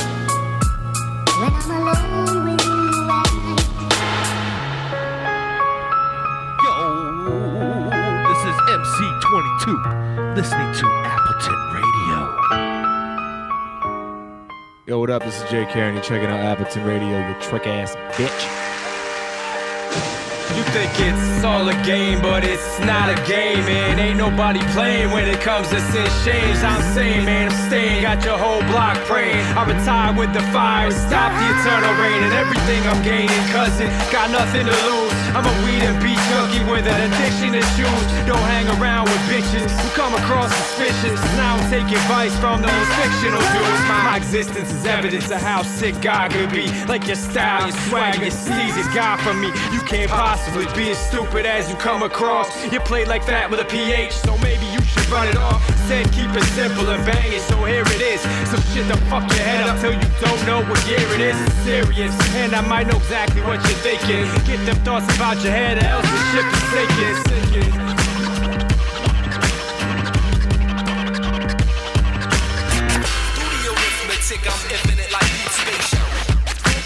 Yo, what up? This is Jay Karen. You're checking out Appleton Radio, you trick ass bitch. You think it's all a game, but it's not a game, man. Ain't nobody playing when it comes to sin shames. I'm saying, man, I'm staying, got your whole block praying. I retire with the fire, stop the eternal rain, and everything I'm gaining, cousin, got nothing to lose. I'm a weed and beat junkie with an addiction to shoes. Don't hang around with bitches who come across suspicious. Now I'm taking advice from those fictional dudes. My existence is evidence of how sick God could be. Like your style, your swag, your steez is God from me. You can't possibly be as stupid as you come across. You play like that with a PH, so maybe you should run it off. Said keep it simple and bang it, so here it is. Some shit to fuck your head up till you don't know what year it is. It's serious, and I might know exactly what you're thinking. Get them thoughts about your head, or else the ship is sinking. Studio arithmetic, I'm infinite like Deep Space Show.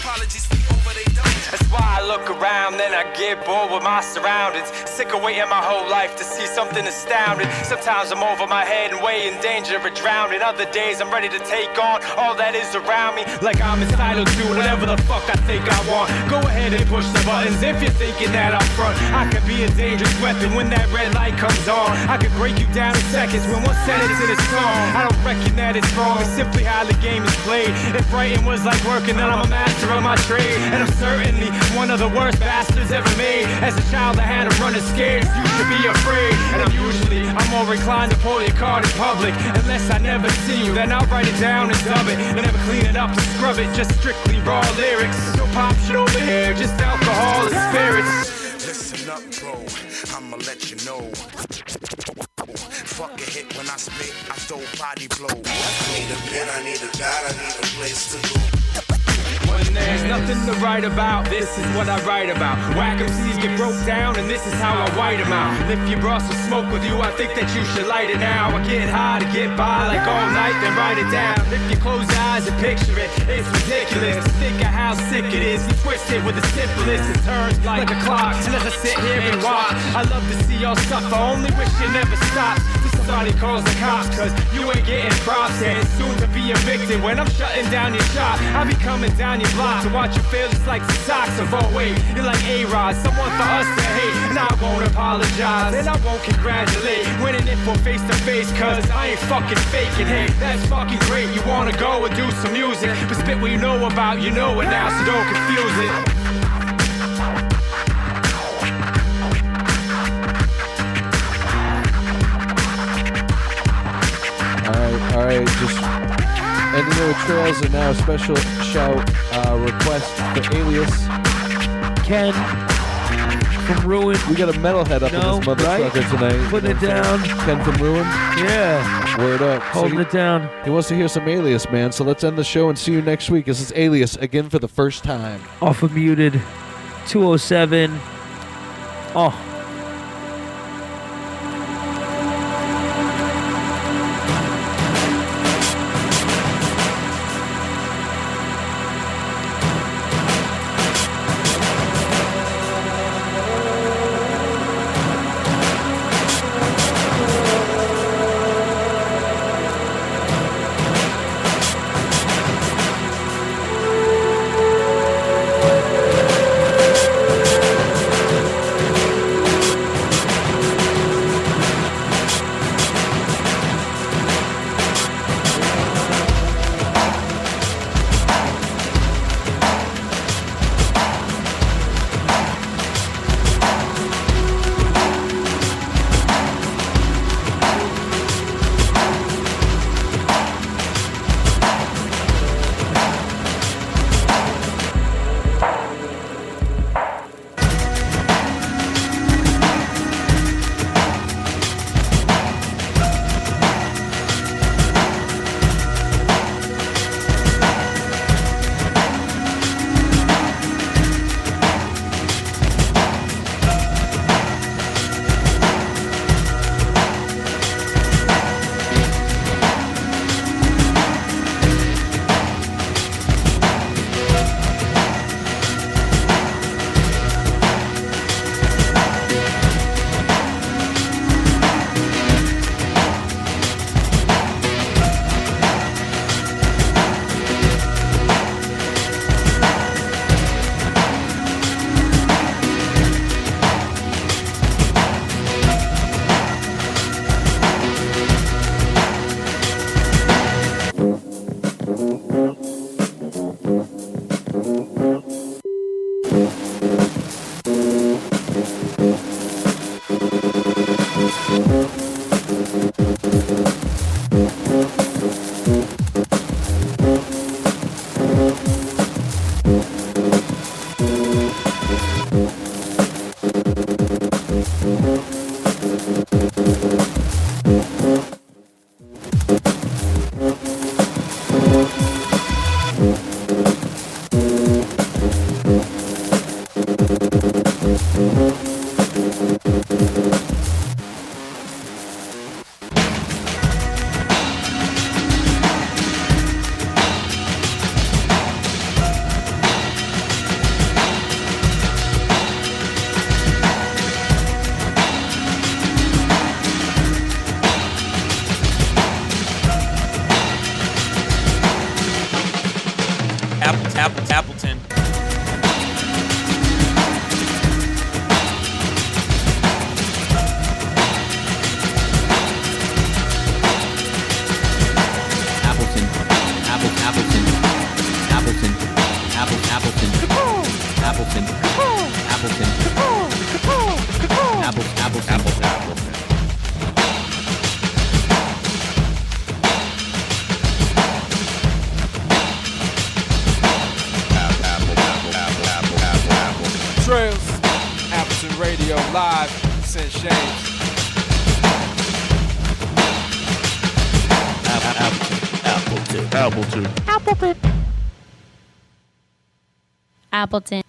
Apologies over they don't. That's why I look around, then I get bored with my surroundings. Sick of waiting my whole life to see something astounding. Sometimes I'm over my head and way in danger of drowning. Other days I'm ready to take on all that is around me. Like I'm entitled to whatever the fuck I think I want. Go ahead and push the buttons if you're thinking that I'm front. I could be a dangerous weapon when that red light comes on. I could break you down in seconds when one sentence in a song. I don't reckon that it's wrong, it's simply how the game is played. If writing was like working, then I'm a master of my trade. And I'm certainly one of the worst bastards ever made. As a child I had to run scared, you should be afraid. And I'm more inclined to pull your card in public. Unless I never see you, then I'll write it down and dub it. And never clean it up and scrub it, just strictly raw lyrics. No pop shit over here, just alcohol and spirits. Listen up, bro, I'ma let you know. Fuck a hit when I spit, I throw body blow. I need a pen, I need a guide, I need a place to go. When there's nothing to write about, this is what I write about. Whack MCs get broke down, and this is how I white them out. And if you brought some smoke with you, I think that you should light it now. I get high to get by like all night, then write it down. If you close your eyes and picture it, it's ridiculous. Think of how sick it is. You twist it with the simplest, it turns like a clock. And as I sit here and watch, I love to see y'all suffer. Only wish it never stops. Somebody calls the cops, cause you ain't getting props. And soon to be evicted when I'm shutting down your shop. I'll be coming down your block to watch you fail just like some socks. Of oh wait, you're like A-Rod, someone for us to hate. And I won't apologize, and I won't congratulate. Winning it for face to face, cause I ain't fucking faking. Hey, that's fucking great, you wanna go and do some music. But spit what you know about, you know it now, so don't confuse it. All right, just ending it with trails, and now a special shout request for Alias. Ken from Ruin. We got a metalhead up in this motherfucker tonight. Putting it down. Ken from Ruin. Yeah. Word up. Holding it down. He wants to hear some Alias, man. So let's end the show and see you next week. This is Alias again for the first time. Off of Muted. 207. Oh. Appleton. Trails, Appleton Radio live, St. James. Appleton. Appleton.